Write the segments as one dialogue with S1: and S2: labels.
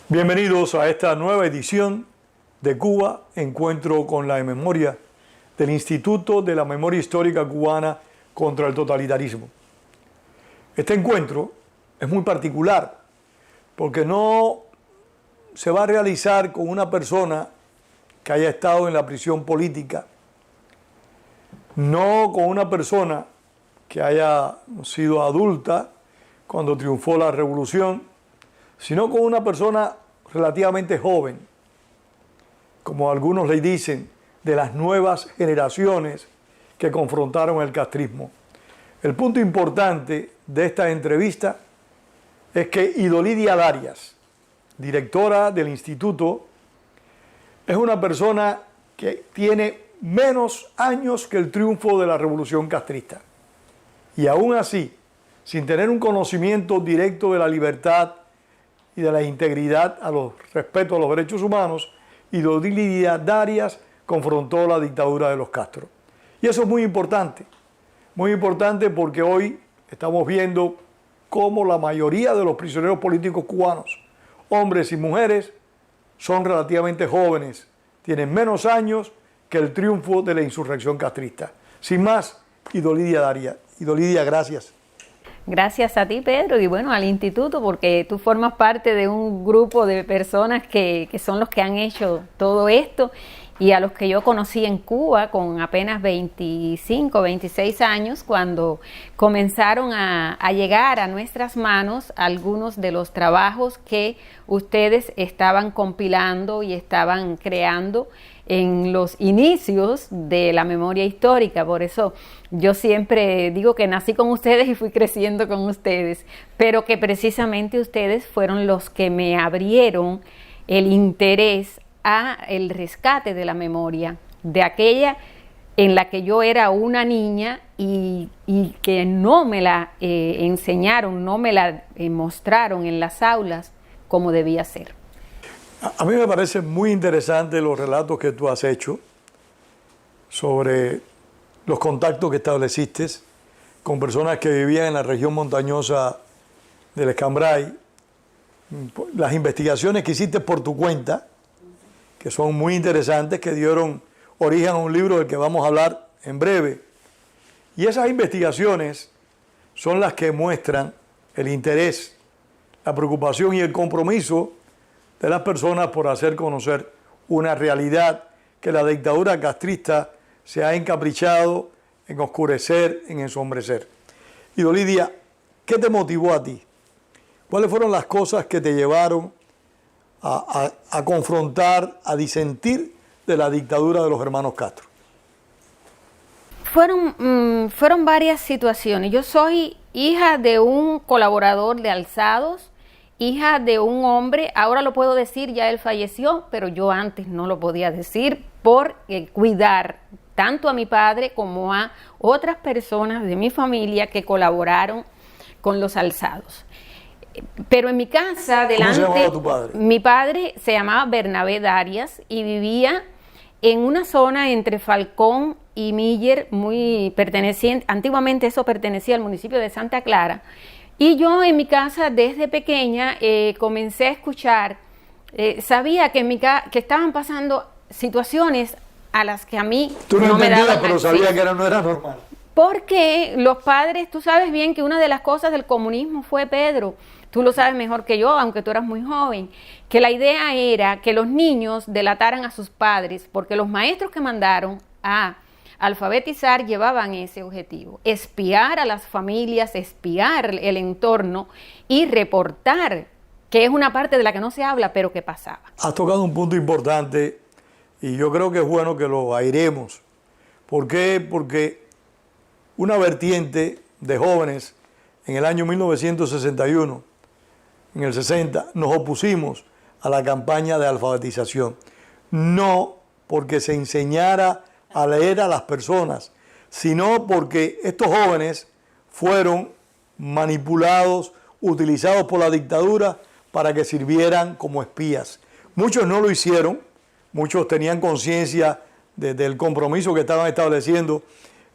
S1: Bienvenidos a esta nueva edición de Cuba, Encuentro con la Memoria del Instituto de la Memoria Histórica Cubana contra el Totalitarismo. Este encuentro es muy particular porque no se va a realizar con una persona que haya estado en la prisión política, no con una persona que haya sido adulta cuando triunfó la revolución, sino con una persona relativamente joven, como algunos le dicen, de las nuevas generaciones que confrontaron el castrismo. El punto importante de esta entrevista es que Idolidia Darias, directora del instituto, es una persona que tiene menos años que el triunfo de la revolución castrista. Y aún así, sin tener un conocimiento directo de la libertad y de la integridad, respeto a los derechos humanos, Idolidia Darias confrontó la dictadura de los Castro. Y eso es muy importante porque hoy estamos viendo cómo la mayoría de los prisioneros políticos cubanos, hombres y mujeres, son relativamente jóvenes, tienen menos años que el triunfo de la insurrección castrista. Sin más, Idolidia Darias. Idolidia, gracias.
S2: Gracias a ti, Pedro, y bueno, al instituto, porque tú formas parte de un grupo de personas que son los que han hecho todo esto, y a los que yo conocí en Cuba con apenas 25, 26 años, cuando comenzaron a llegar a nuestras manos algunos de los trabajos que ustedes estaban compilando y estaban creando en los inicios de la memoria histórica. Por eso yo siempre digo que nací con ustedes y fui creciendo con ustedes, pero que precisamente ustedes fueron los que me abrieron el interés a el rescate de la memoria, de aquella en la que yo era una niña y que no me la enseñaron, no me la mostraron en las aulas como debía ser.
S1: A mí me parece muy interesante los relatos que tú has hecho sobre los contactos que estableciste con personas que vivían en la región montañosa del Escambray, las investigaciones que hiciste por tu cuenta, que son muy interesantes, que dieron origen a un libro del que vamos a hablar en breve. Y esas investigaciones son las que muestran el interés, la preocupación y el compromiso de las personas por hacer conocer una realidad que la dictadura castrista se ha encaprichado en oscurecer, en ensombrecer. Idolidia, ¿qué te motivó a ti? ¿Cuáles fueron las cosas que te llevaron a confrontar, a disentir de la dictadura de los hermanos Castro?
S2: Fueron varias situaciones. Yo soy hija de un colaborador de Alzados, hija de un hombre, ahora lo puedo decir, ya él falleció, pero yo antes no lo podía decir por cuidar tanto a mi padre como a otras personas de mi familia que colaboraron con los Alzados. Pero en mi casa, delante,
S1: ¿cómo se llamaba tu padre?
S2: Mi padre se llamaba Bernabé Darias y vivía en una zona entre Falcón y Miller, muy perteneciente, antiguamente eso pertenecía al municipio de Santa Clara. Y yo en mi casa desde pequeña comencé a escuchar, sabía que que estaban pasando situaciones a las que a mí
S1: tú no
S2: me daban
S1: pero
S2: acceso.
S1: sabía que no era normal.
S2: Porque los padres, tú sabes bien que una de las cosas del comunismo fue, Pedro, tú lo sabes mejor que yo, aunque tú eras muy joven, que la idea era que los niños delataran a sus padres, porque los maestros que mandaron a alfabetizar llevaban ese objetivo, espiar a las familias, espiar el entorno y reportar, que es una parte de la que no se habla, pero que pasaba.
S1: Has tocado un punto importante y yo creo que es bueno que lo airemos. ¿Por qué? Porque una vertiente de jóvenes en el año 1961, en el 60, nos opusimos a la campaña de alfabetización. No porque se enseñara a leer a las personas, sino porque estos jóvenes fueron manipulados, utilizados por la dictadura para que sirvieran como espías. Muchos no lo hicieron, muchos tenían conciencia del compromiso que estaban estableciendo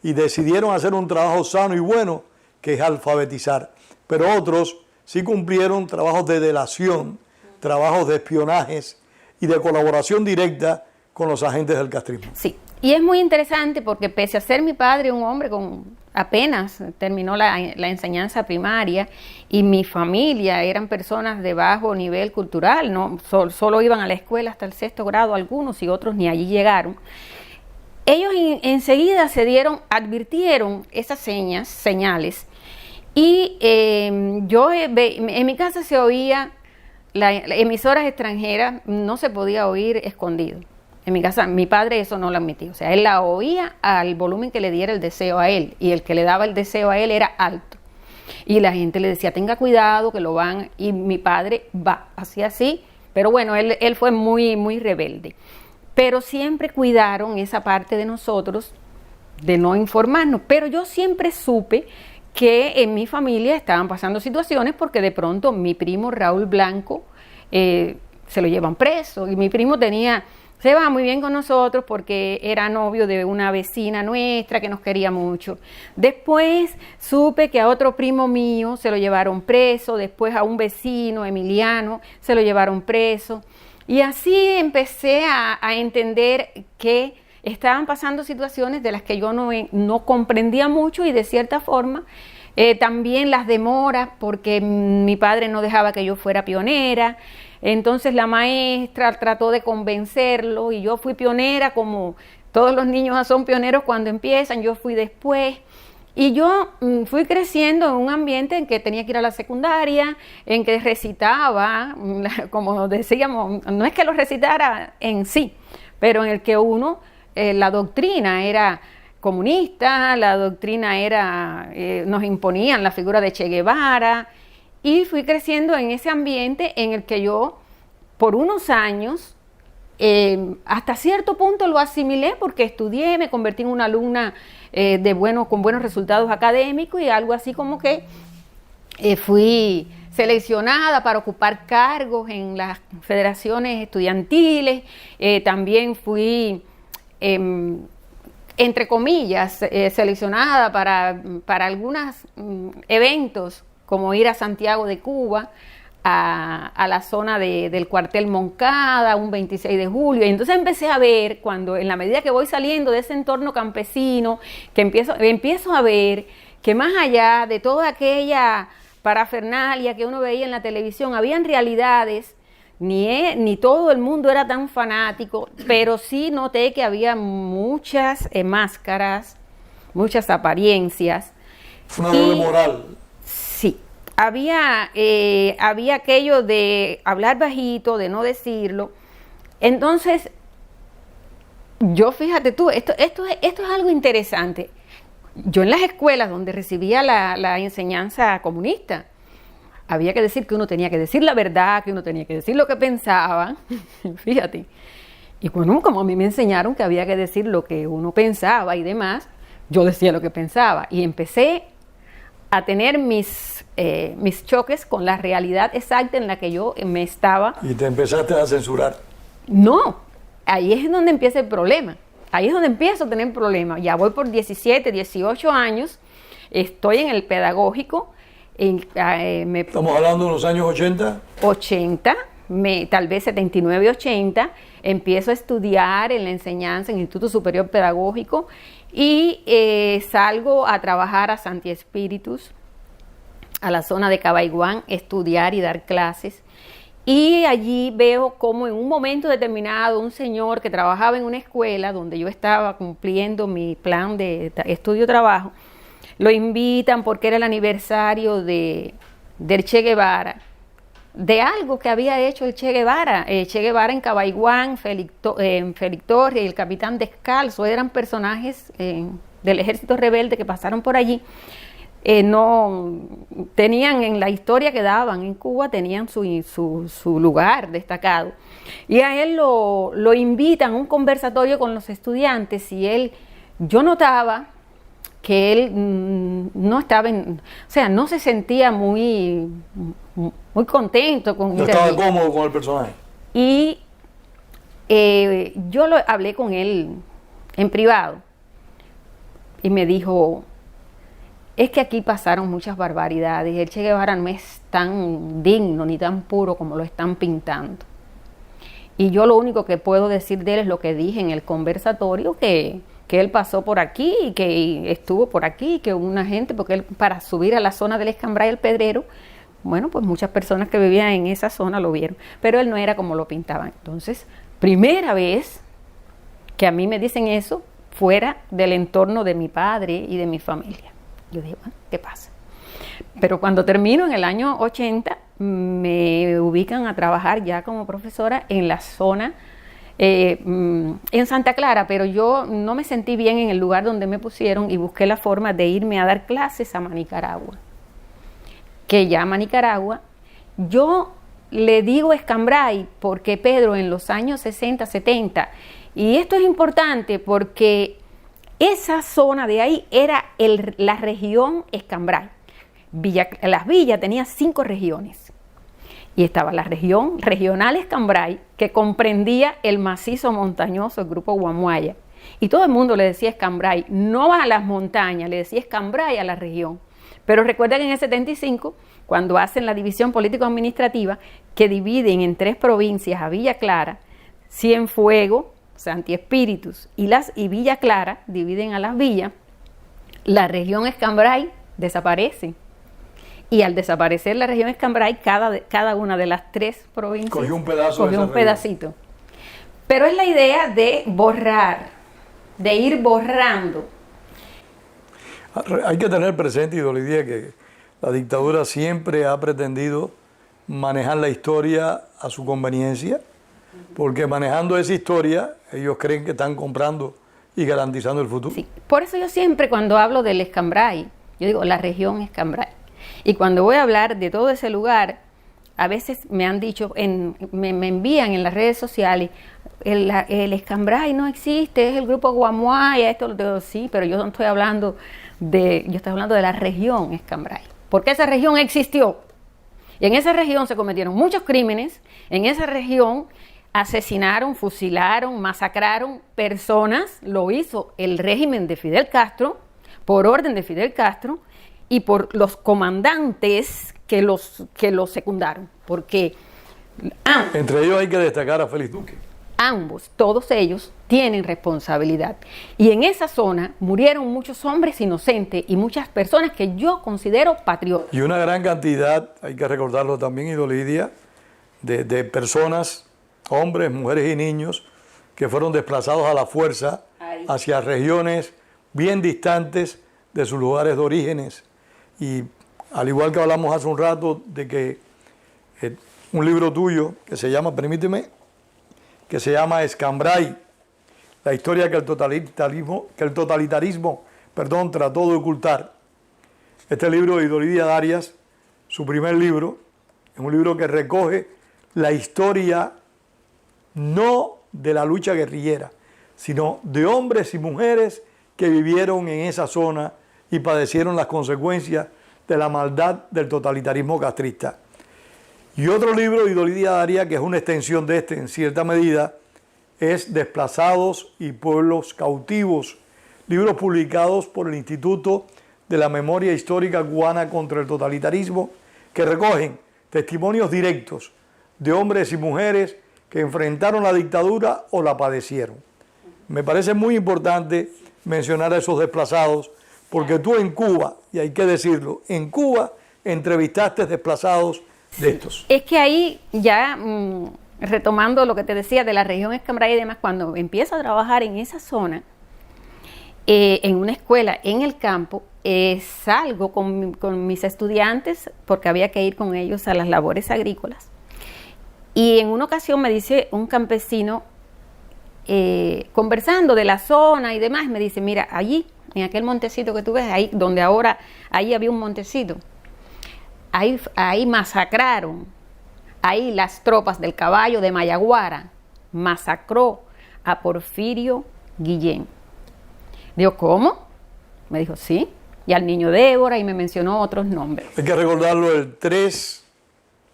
S1: y decidieron hacer un trabajo sano y bueno, que es alfabetizar. Pero otros sí cumplieron trabajos de delación, trabajos de espionajes y de colaboración directa con los agentes del castrismo.
S2: Sí, y es muy interesante porque pese a ser mi padre un hombre con apenas terminó la enseñanza primaria y mi familia eran personas de bajo nivel cultural, no solo iban a la escuela hasta el 6º grado algunos y otros ni allí llegaron. Ellos enseguida advirtieron esas señales y en mi casa se oía las emisoras extranjeras, no se podía oír escondido. En mi casa, mi padre eso no lo admitía, o sea, él la oía al volumen que le diera el deseo a él, y el que le daba el deseo a él era alto. Y la gente le decía, tenga cuidado, que lo van, y mi padre hacía así, pero bueno, él fue muy, muy rebelde. Pero siempre cuidaron esa parte de nosotros, de no informarnos, pero yo siempre supe que en mi familia estaban pasando situaciones porque de pronto mi primo Raúl Blanco se lo llevan preso, y mi primo se va muy bien con nosotros porque era novio de una vecina nuestra que nos quería mucho. Después supe que a otro primo mío se lo llevaron preso, después a un vecino, Emiliano, se lo llevaron preso. Y así empecé a entender que estaban pasando situaciones de las que yo no comprendía mucho, y de cierta forma también las demoras porque mi padre no dejaba que yo fuera pionera. Entonces la maestra trató de convencerlo y yo fui pionera, como todos los niños son pioneros cuando empiezan, yo fui después. Y yo fui creciendo en un ambiente en que tenía que ir a la secundaria, en que recitaba, como decíamos, no es que lo recitara en sí, pero en el que la doctrina era comunista, la doctrina nos imponían la figura de Che Guevara. Y fui creciendo en ese ambiente en el que yo, por unos años, hasta cierto punto lo asimilé porque estudié, me convertí en una alumna con buenos resultados académicos, y algo así como que fui seleccionada para ocupar cargos en las federaciones estudiantiles. También fui, entre comillas, seleccionada para algunos eventos, como ir a Santiago de Cuba, a la zona del cuartel Moncada, un 26 de julio. Y entonces empecé a ver, en la medida que voy saliendo de ese entorno campesino, que empiezo a ver que más allá de toda aquella parafernalia que uno veía en la televisión, habían realidades. Ni todo el mundo era tan fanático, pero sí noté que había muchas máscaras, muchas apariencias.
S1: Fue una doble moral.
S2: Sí, había aquello de hablar bajito, de no decirlo. Entonces, fíjate tú, esto es algo interesante. Yo en las escuelas donde recibía la enseñanza comunista, había que decir que uno tenía que decir la verdad, que uno tenía que decir lo que pensaba, fíjate. Y bueno, como a mí me enseñaron que había que decir lo que uno pensaba y demás, yo decía lo que pensaba. Y empecé a tener mis choques con la realidad exacta en la que yo me estaba.
S1: Y te empezaste a censurar.
S2: No, ahí es donde empieza el problema. Ahí es donde empiezo a tener problemas. Ya voy por 17, 18 años, estoy en el pedagógico.
S1: Estamos hablando de los años 80.
S2: 80, tal vez 79, 80, empiezo a estudiar en la enseñanza en el Instituto Superior Pedagógico y salgo a trabajar a Santi Espíritus, a la zona de Cabaiguán, estudiar y dar clases. Y allí veo como en un momento determinado un señor que trabajaba en una escuela donde yo estaba cumpliendo mi plan de estudio-trabajo, lo invitan porque era el aniversario del Che Guevara, de algo que había hecho el Che Guevara. Che Guevara en Cabaiguán, Félix Torres y el Capitán Descalzo eran personajes del ejército rebelde que pasaron por allí. No tenían en la historia que daban en Cuba, tenían su lugar destacado. Y a él lo invitan a un conversatorio con los estudiantes y yo notaba que él no estaba no se sentía muy contento con
S1: no estaba cómodo con el personaje.
S2: Y yo hablé con él en privado y me dijo, es que aquí pasaron muchas barbaridades. El Che Guevara no es tan digno ni tan puro como lo están pintando. Y yo lo único que puedo decir de él es lo que dije en el conversatorio, que él pasó por aquí y que estuvo por aquí, que una gente, porque él para subir a la zona del Escambray el Pedrero, bueno, pues muchas personas que vivían en esa zona lo vieron, pero él no era como lo pintaban. Entonces, primera vez que a mí me dicen eso fuera del entorno de mi padre y de mi familia. Yo dije, bueno, ¿qué pasa? Pero cuando termino en el año 80, me ubican a trabajar ya como profesora en la zona, en Santa Clara, pero yo no me sentí bien en el lugar donde me pusieron y busqué la forma de irme a dar clases a Manicaragua. Que ya Manicaragua, yo le digo Escambray porque Pedro en los años 60, 70, y esto es importante porque esa zona de ahí era la región Escambray. Las villas tenían 5 regiones y estaba la región regional Escambray, que comprendía el macizo montañoso, el grupo Guamuaya, y todo el mundo le decía Escambray, no a las montañas, le decía Escambray a la región. Pero recuerda que en el 75, cuando hacen la división político-administrativa, que dividen en 3 provincias a Villa Clara, Cienfuegos, Santi Espíritus y Villa Clara, dividen a las villas, la región Escambray desaparece. Y al desaparecer la región Escambray, cada una de las 3 provincias
S1: cogió un pedazo
S2: cogió un pedacito. Pero es la idea de borrar, de ir borrando.
S1: Hay que tener presente, Idolidia, que la dictadura siempre ha pretendido manejar la historia a su conveniencia, porque manejando esa historia, ellos creen que están comprando y garantizando el futuro. Sí.
S2: Por eso yo siempre cuando hablo del Escambray, yo digo la región Escambray. Y cuando voy a hablar de todo ese lugar, a veces me han dicho, me envían en las redes sociales, el Escambray no existe, es el grupo Guamuaya, esto lo digo, sí, pero yo no estoy hablando yo estoy hablando de la región Escambray, porque esa región existió. Y en esa región se cometieron muchos crímenes, en esa región asesinaron, fusilaron, masacraron personas, lo hizo el régimen de Fidel Castro, por orden de Fidel Castro, y por los comandantes que los secundaron, porque
S1: entre ellos hay que destacar a Félix Duque.
S2: Todos ellos tienen responsabilidad. Y en esa zona murieron muchos hombres inocentes y muchas personas que yo considero patriotas.
S1: Y una gran cantidad, hay que recordarlo también, Idolidia, de personas, hombres, mujeres y niños, que fueron desplazados a la fuerza hacia regiones bien distantes de sus lugares de orígenes. Y al igual que hablamos hace un rato de que un libro tuyo que se llama, permíteme, que se llama Escambray, la historia que el totalitarismo trató de ocultar. Este libro de Idolidia Darias, su primer libro, es un libro que recoge la historia no de la lucha guerrillera, sino de hombres y mujeres que vivieron en esa zona y padecieron las consecuencias de la maldad del totalitarismo castrista. Y otro libro de Idolidia Darias, que es una extensión de este en cierta medida, es Desplazados y Pueblos Cautivos, libros publicados por el Instituto de la Memoria Histórica Cubana contra el Totalitarismo, que recogen testimonios directos de hombres y mujeres que enfrentaron la dictadura o la padecieron. Me parece muy importante mencionar a esos desplazados, porque tú en Cuba, y hay que decirlo, en Cuba entrevistaste desplazados de estos.
S2: Es que ahí ya, retomando lo que te decía de la región Escambray y demás, cuando empiezo a trabajar en esa zona, en una escuela, en el campo, salgo con mis estudiantes, porque había que ir con ellos a las labores agrícolas. Y en una ocasión me dice un campesino, conversando de la zona y demás, me dice, mira, allí, en aquel montecito que tú ves, ahí donde ahora, ahí había un montecito, ahí masacraron, ahí las tropas del caballo de Mayaguara masacró a Porfirio Guillén. Digo, ¿cómo? Me dijo, sí, y al niño Débora, y me mencionó otros nombres.
S1: Hay que recordarlo, el 3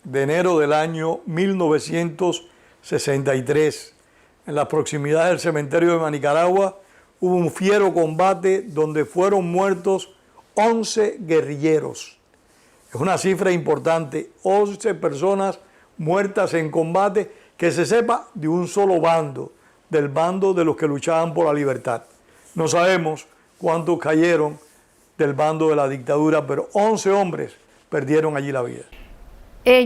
S1: de enero del año 1963, en las proximidades del cementerio de Manicaragua, hubo un fiero combate donde fueron muertos 11 guerrilleros. Es una cifra importante, 11 personas muertas en combate, que se sepa, de un solo bando, del bando de los que luchaban por la libertad. No sabemos cuántos cayeron del bando de la dictadura, pero 11 hombres perdieron allí la vida.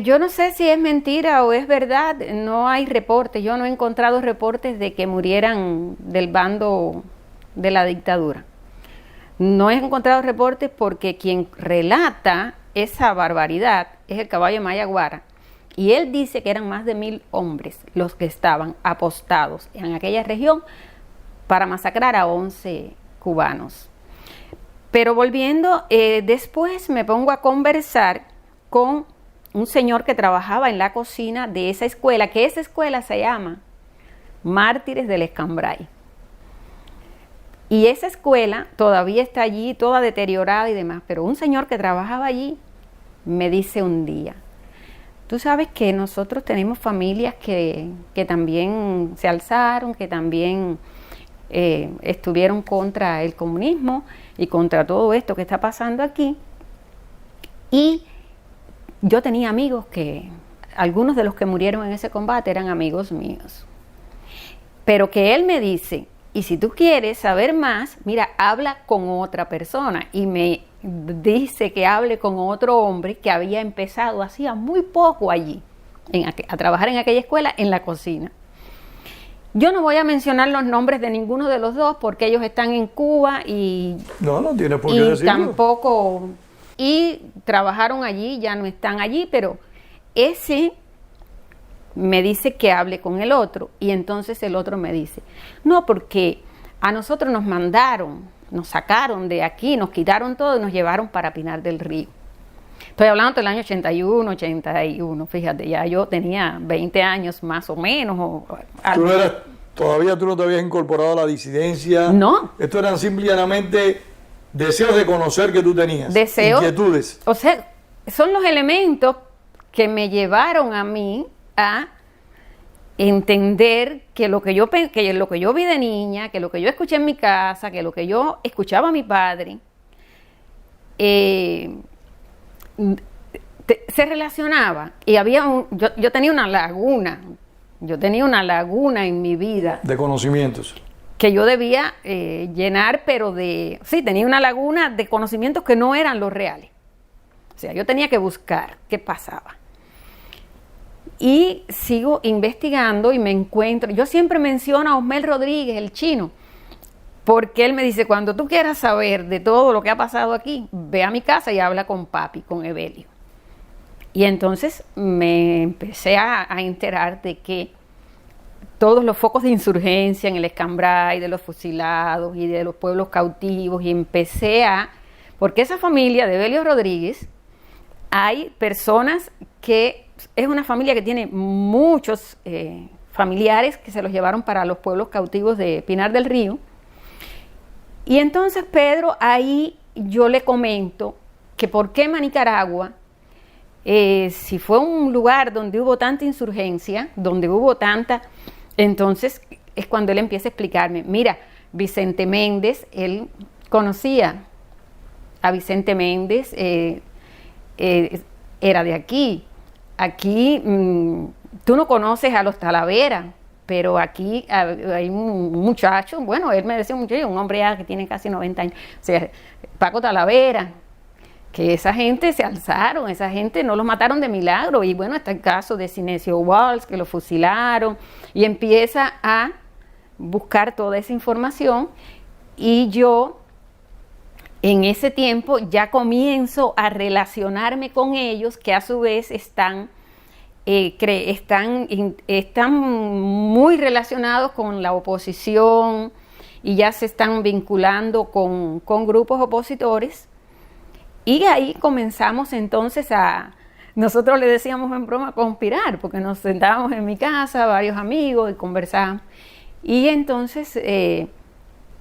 S2: Yo no sé si es mentira o es verdad, no hay reportes, yo no he encontrado reportes de que murieran del bando de la dictadura. No he encontrado reportes porque quien relata esa barbaridad es el caballo Mayaguara, y él dice que eran más de 1000 hombres los que estaban apostados en aquella región para masacrar a 11 cubanos. Pero volviendo, después me pongo a conversar con un señor que trabajaba en la cocina de esa escuela, que esa escuela se llama Mártires del Escambray. Y esa escuela todavía está allí, toda deteriorada y demás, pero un señor que trabajaba allí me dice un día: tú sabes que nosotros tenemos familias que también se alzaron, que también estuvieron contra el comunismo y contra todo esto que está pasando aquí. Y yo tenía amigos que, algunos de los que murieron en ese combate eran amigos míos. Pero que él me dice: y si tú quieres saber más, mira, habla con otra persona. Y me dice que hable con otro hombre que había empezado hacía muy poco allí, a trabajar en aquella escuela, en la cocina. Yo no voy a mencionar los nombres de ninguno de los dos porque ellos están en Cuba y
S1: no tiene por qué decirlo.
S2: Tampoco, y trabajaron allí, ya no están allí, pero ese me dice que hable con el otro, y entonces el otro me dice: no, porque a nosotros nos mandaron, nos sacaron de aquí, nos quitaron todo y nos llevaron para Pinar del Río. Estoy hablando del año 81, fíjate, ya yo tenía 20 años más o menos.
S1: Todavía tú no te habías incorporado a la disidencia.
S2: No.
S1: Esto eran simplemente deseos de conocer que tú tenías.
S2: Deseos.
S1: Inquietudes.
S2: O sea, son los elementos que me llevaron a mí a entender que lo que yo vi de niña, que lo que yo escuché en mi casa, que lo que yo escuchaba a mi padre, se relacionaba, y había yo tenía una laguna en mi vida
S1: de conocimientos
S2: que yo debía llenar, pero tenía una laguna de conocimientos que no eran los reales. O sea, yo tenía que buscar qué pasaba. Y sigo investigando y me encuentro, yo siempre menciono a Osmel Rodríguez, el chino, porque él me dice: cuando tú quieras saber de todo lo que ha pasado aquí, ve a mi casa y habla con papi, con Evelio. Y entonces me empecé a enterar de que todos los focos de insurgencia en el Escambray, de los fusilados y de los pueblos cautivos, y porque esa familia de Evelio Rodríguez, hay personas que, es una familia que tiene muchos familiares que se los llevaron para los pueblos cautivos de Pinar del Río. Y entonces, Pedro, ahí yo le comento que por qué Manicaragua, si fue un lugar donde hubo tanta insurgencia, entonces es cuando él empieza a explicarme: mira, Vicente Méndez, él conocía a Vicente Méndez, era de aquí. Aquí tú no conoces a los Talavera, pero aquí hay un muchacho, bueno, él me decía un muchacho, un hombre ya que tiene casi 90 años, o sea, Paco Talavera, que esa gente se alzaron, esa gente no los mataron de milagro. Y bueno, está el caso de Sinesio Walsh, que lo fusilaron, y empieza a buscar toda esa información, y yo en ese tiempo ya comienzo a relacionarme con ellos, que a su vez están muy relacionados con la oposición, y ya se están vinculando con grupos opositores. Y ahí comenzamos entonces nosotros le decíamos en broma, conspirar, porque nos sentábamos en mi casa, varios amigos, y conversábamos. Y entonces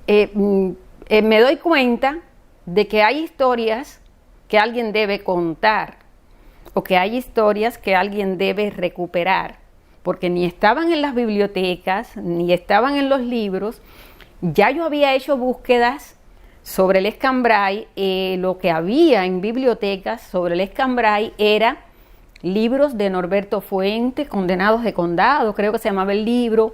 S2: me doy cuenta de que hay historias que alguien debe contar, o que hay historias que alguien debe recuperar, porque ni estaban en las bibliotecas, ni estaban en los libros. Ya yo había hecho búsquedas sobre el escambray, lo que había en bibliotecas sobre el escambray era libros de Norberto Fuentes, Condenados de Condado, creo que se llamaba el libro.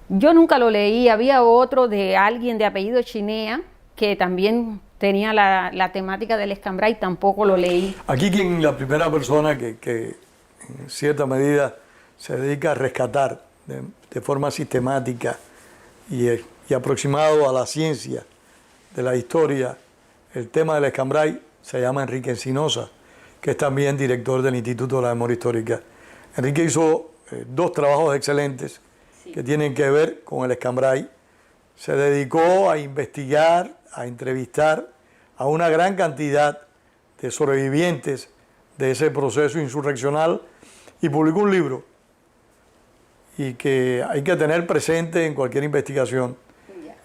S2: Yo nunca lo leí. Había otro de alguien de apellido Chinea que también tenía la temática del escambray, tampoco lo leí.
S1: Aquí la primera persona que en cierta medida se dedica a rescatar de forma sistemática y aproximado a la ciencia de la historia el tema del escambray, se llama Enrique Encinosa, que es también director del Instituto de la Memoria Histórica. Enrique hizo dos trabajos excelentes que tienen que ver con el escambray. Se dedicó a investigar, a entrevistar a una gran cantidad de sobrevivientes de ese proceso insurreccional y publicó un libro y que hay que tener presente en cualquier investigación.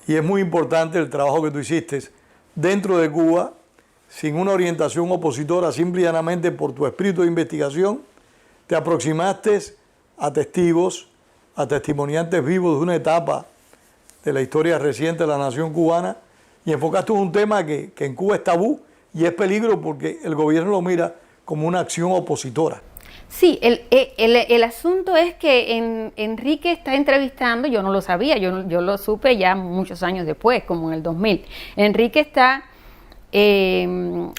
S1: Y es muy importante el trabajo que tú hiciste dentro de Cuba, sin una orientación opositora, simple y llanamente por tu espíritu de investigación, te aproximaste a testigos, a testimoniantes vivos de una etapa de la historia reciente de la nación cubana y enfocaste un tema que en Cuba es tabú y es peligro porque el gobierno lo mira como una acción opositora.
S2: Sí, el asunto es que Enrique está entrevistando, yo no lo sabía, yo lo supe ya muchos años después, como en el 2000. Enrique está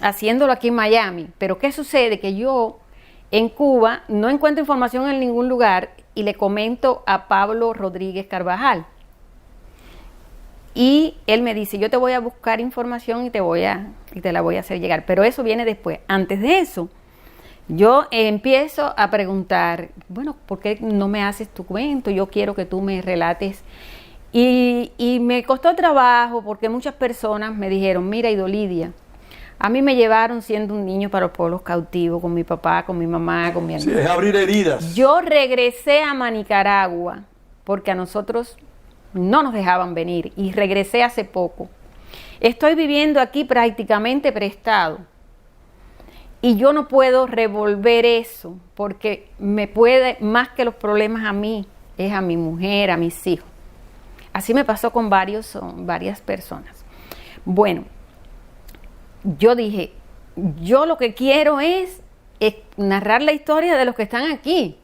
S2: haciéndolo aquí en Miami, pero ¿qué sucede? Que yo en Cuba no encuentro información en ningún lugar y le comento a Pablo Rodríguez Carvajal. Y él me dice, yo te voy a buscar información y te la voy a hacer llegar, pero eso viene después. Antes de eso, yo empiezo a preguntar, bueno, ¿por qué no me haces tu cuento? Yo quiero que tú me relates. Y me costó trabajo porque muchas personas me dijeron, mira, Idolidia, a mí me llevaron siendo un niño para los pueblos cautivos, con mi papá, con mi mamá, con mi hermano.
S1: Sí, es abrir heridas.
S2: Yo regresé a Nicaragua porque a nosotros no nos dejaban venir y regresé hace poco. Estoy viviendo aquí prácticamente prestado. Y yo no puedo revolver eso, porque me puede, más que los problemas a mí, es a mi mujer, a mis hijos. Así me pasó con varias personas. Bueno, yo dije, yo lo que quiero es narrar la historia de los que están aquí,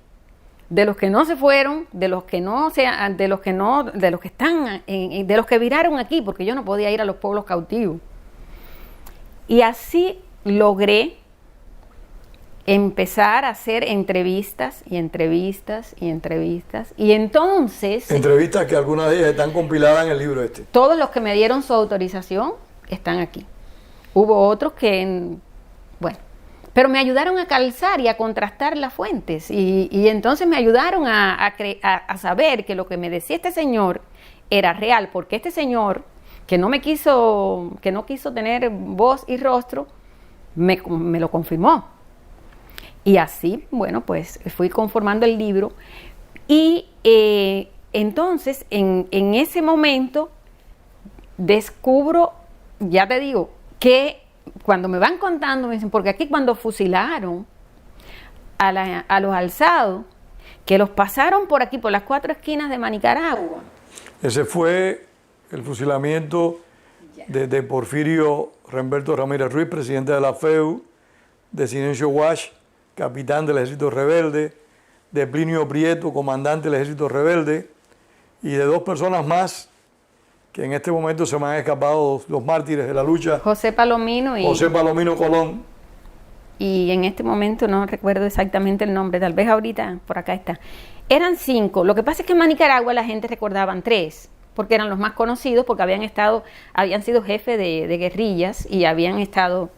S2: de los que no se fueron, de los que no de los que están, de los que viraron aquí, porque yo no podía ir a los pueblos cautivos. Y así logré empezar a hacer entrevistas y entrevistas y entrevistas. Y entonces...
S1: Entrevistas que algunas de ellas están compiladas en el libro este.
S2: Todos los que me dieron su autorización están aquí. Hubo otros que, bueno, pero me ayudaron a calzar y a contrastar las fuentes. Y entonces me ayudaron a saber que lo que me decía este señor era real, porque este señor, que no quiso tener voz y rostro, me lo confirmó. Y así, bueno, pues fui conformando el libro y entonces en ese momento descubro, ya te digo, que cuando me van contando, me dicen, porque aquí cuando fusilaron a los alzados, que los pasaron por aquí, por las 4 esquinas de Nicaragua.
S1: Ese fue el fusilamiento de Porfirio Remberto Ramírez Ruiz, presidente de la FEU, de Silencio Wash, capitán del ejército rebelde, de Plinio Prieto, comandante del ejército rebelde, y de 2 personas más que en este momento se me han escapado, los mártires de la lucha.
S2: José Palomino
S1: Colón.
S2: Y en este momento no recuerdo exactamente el nombre, tal vez ahorita por acá está. Eran 5. Lo que pasa es que en Nicaragua la gente recordaban 3, porque eran los más conocidos, porque habían sido jefes de guerrillas y habían estado...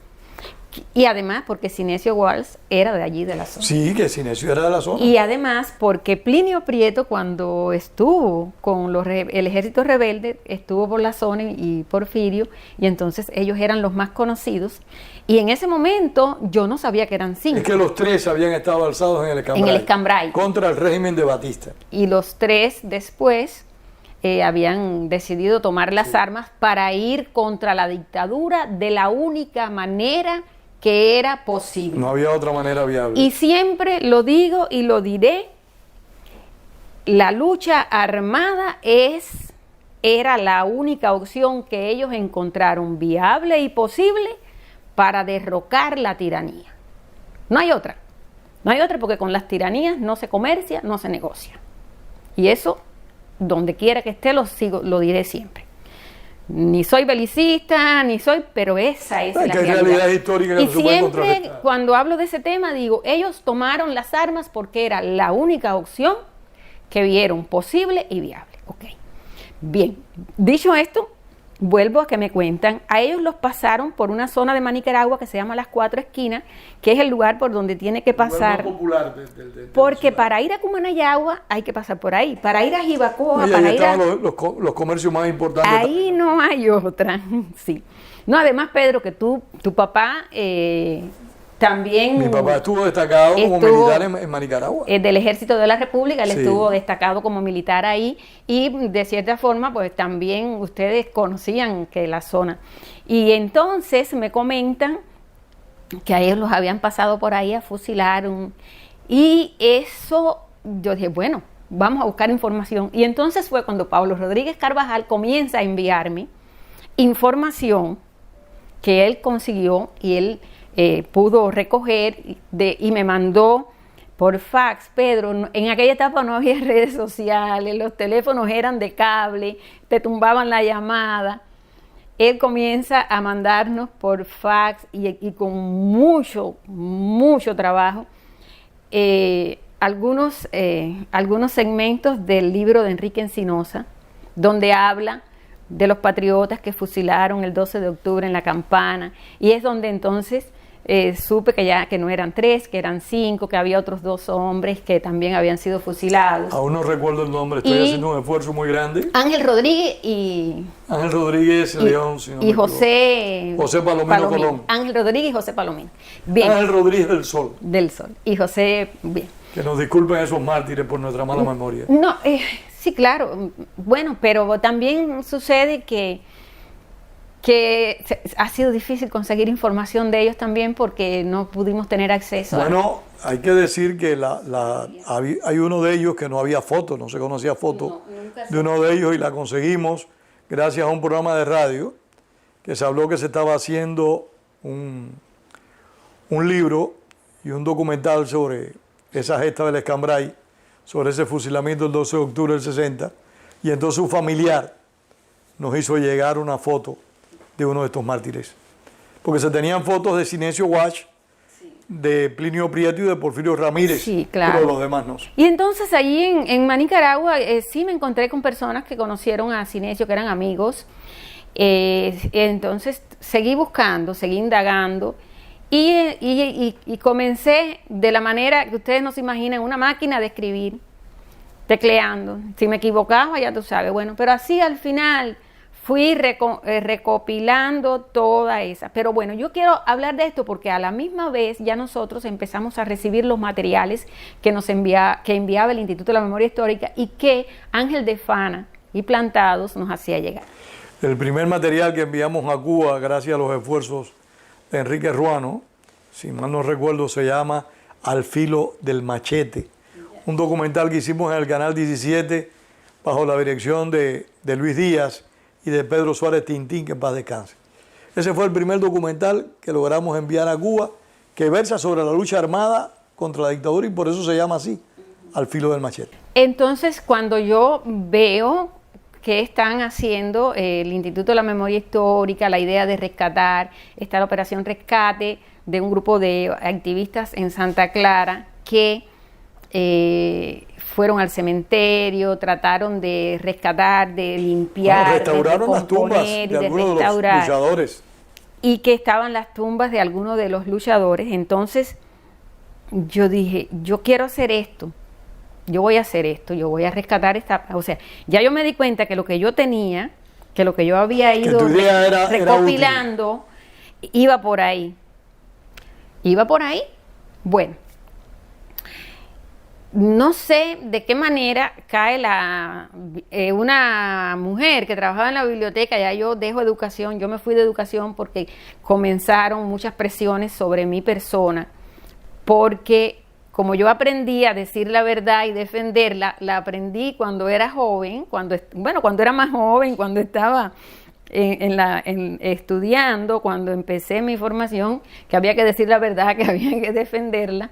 S2: Y además porque Sinesio Walsh era de allí, de la zona.
S1: Sí, que Sinesio era de la zona.
S2: Y además porque Plinio Prieto, cuando estuvo con el ejército rebelde, estuvo por la zona y Porfirio, y entonces ellos eran los más conocidos. Y en ese momento yo no sabía que eran 5.
S1: Es que los 3 habían estado alzados en el escambray. Contra el régimen de Batista.
S2: Y los 3 después habían decidido tomar las armas para ir contra la dictadura de la única manera que era posible.
S1: No había otra manera viable.
S2: Y siempre lo digo y lo diré, la lucha armada es era la única opción que ellos encontraron viable y posible para derrocar la tiranía. No hay otra. No hay otra, porque con las tiranías no se comercia, no se negocia. Y eso, donde quiera que esté, lo diré siempre. Ni soy belicista, pero esa es la
S1: realidad histórica que
S2: y
S1: no se puede
S2: siempre
S1: contrarrestar.
S2: cuando hablo de ese tema digo, ellos tomaron las armas porque era la única opción que vieron posible y viable. Okay. Bien, dicho esto, vuelvo a que me cuentan, a ellos los pasaron por una zona de Manicaragua que se llama Las Cuatro Esquinas, que es el lugar por donde tiene que pasar,
S1: popular
S2: porque para ir a Cumanayagua hay que pasar por ahí, para ir a Jibacoa,
S1: y
S2: para
S1: ahí
S2: ir a...
S1: estaban los comercios más importantes.
S2: Ahí no hay otra, sí. No, además, Pedro, que tu papá también...
S1: Mi papá estuvo destacado como militar en Manicaragua.
S2: Del Ejército de la República, él
S1: Sí.
S2: estuvo destacado como militar ahí y de cierta forma, pues también ustedes conocían que la zona. Y entonces me comentan que a ellos los habían pasado por ahí a fusilar. Y eso, yo dije, bueno, vamos a buscar información. Y entonces fue cuando Pablo Rodríguez Carvajal comienza a enviarme información que él consiguió y él pudo recoger y me mandó por fax. Pedro, en aquella etapa no había redes sociales, los teléfonos eran de cable, te tumbaban la llamada. Él comienza a mandarnos por fax y con mucho trabajo algunos segmentos del libro de Enrique Encinosa, donde habla de los patriotas que fusilaron el 12 de octubre en La Campana, y es donde entonces supe que no eran 3, que eran 5, que había otros 2 hombres que también habían sido fusilados.
S1: Aún no recuerdo el nombre, estoy haciendo un esfuerzo muy grande.
S2: Ángel Rodríguez y
S1: León, si no
S2: y
S1: me
S2: José
S1: Palomino Colón.
S2: Ángel Rodríguez y José Palomino. Bien.
S1: Ángel Rodríguez del Sol.
S2: Del Sol. Y José, bien.
S1: Que nos disculpen esos mártires por nuestra mala memoria.
S2: No, sí, claro. Bueno, pero también sucede que ha sido difícil conseguir información de ellos también porque no pudimos tener acceso.
S1: Bueno, hay que decir que hay uno de ellos que no había fotos, no se conocía foto de uno de ellos, y la conseguimos gracias a un programa de radio que se habló que se estaba haciendo un libro y un documental sobre esa gesta del Escambray, sobre ese fusilamiento del 12 de octubre del 60, y entonces un familiar nos hizo llegar una foto de uno de estos mártires, porque se tenían fotos de Sinesio Guach, de Plinio Prieto y de Porfirio Ramírez,
S2: sí, claro,
S1: pero los demás no.
S2: Y entonces allí en Manicaragua sí me encontré con personas que conocieron a Sinesio, que eran amigos. Entonces seguí buscando, seguí indagando y comencé de la manera que ustedes no se imaginan, una máquina de escribir, tecleando. Si me equivocaba, ya tú sabes, bueno, pero así al final fui recopilando toda esa. Pero bueno, yo quiero hablar de esto porque a la misma vez ya nosotros empezamos a recibir los materiales que enviaba el Instituto de la Memoria Histórica y que Ángel de Fana y Plantados nos hacía llegar.
S1: El primer material que enviamos a Cuba, gracias a los esfuerzos de Enrique Ruano, si mal no recuerdo, se llama Al filo del machete. Un documental que hicimos en el Canal 17 bajo la dirección de Luis Díaz y de Pedro Suárez Tintín, que en paz descanse. Ese fue el primer documental que logramos enviar a Cuba, que versa sobre la lucha armada contra la dictadura, y por eso se llama así, Al filo del machete.
S2: Entonces, cuando yo veo que están haciendo el Instituto de la Memoria Histórica, la idea de rescatar, está la Operación Rescate de un grupo de activistas en Santa Clara que fueron al cementerio, trataron de rescatar, de limpiar,
S1: restauraron las tumbas de algunos de los luchadores.
S2: Y que estaban las tumbas de algunos de los luchadores. Entonces yo dije, yo quiero hacer esto, yo voy a hacer esto, yo voy a rescatar esta... O sea, ya yo me di cuenta que lo que yo tenía, que lo que yo había ido recopilando, iba por ahí. Iba por ahí. Bueno. No sé de qué manera cae una mujer que trabajaba en la biblioteca. Ya yo dejo educación, yo me fui de educación porque comenzaron muchas presiones sobre mi persona, porque como yo aprendí a decir la verdad y defenderla, la aprendí cuando era joven, cuando era más joven, cuando estaba estudiando, cuando empecé mi formación, que había que decir la verdad, que había que defenderla.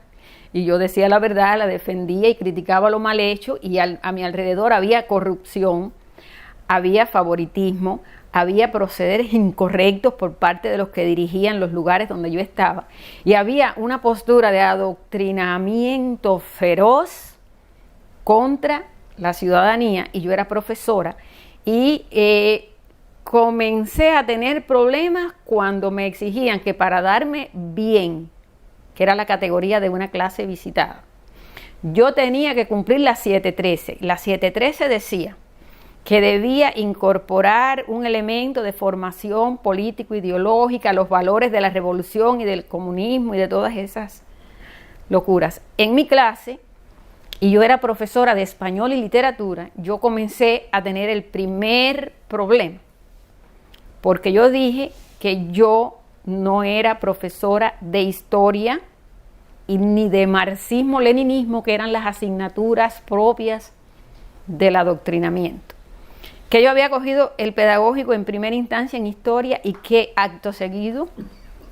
S2: Y yo decía la verdad, la defendía y criticaba lo mal hecho, y a mi alrededor había corrupción, había favoritismo, había procederes incorrectos por parte de los que dirigían los lugares donde yo estaba, y había una postura de adoctrinamiento feroz contra la ciudadanía, y yo era profesora, y comencé a tener problemas cuando me exigían que para darme bien, que era la categoría de una clase visitada, yo tenía que cumplir la 713. La 713 decía que debía incorporar un elemento de formación político-ideológica, los valores de la revolución y del comunismo y de todas esas locuras. En mi clase, y yo era profesora de español y literatura, yo comencé a tener el primer problema, porque yo dije que yo no era profesora de historia y ni de marxismo-leninismo, que eran las asignaturas propias del adoctrinamiento. Que yo había cogido el pedagógico en primera instancia en historia y que acto seguido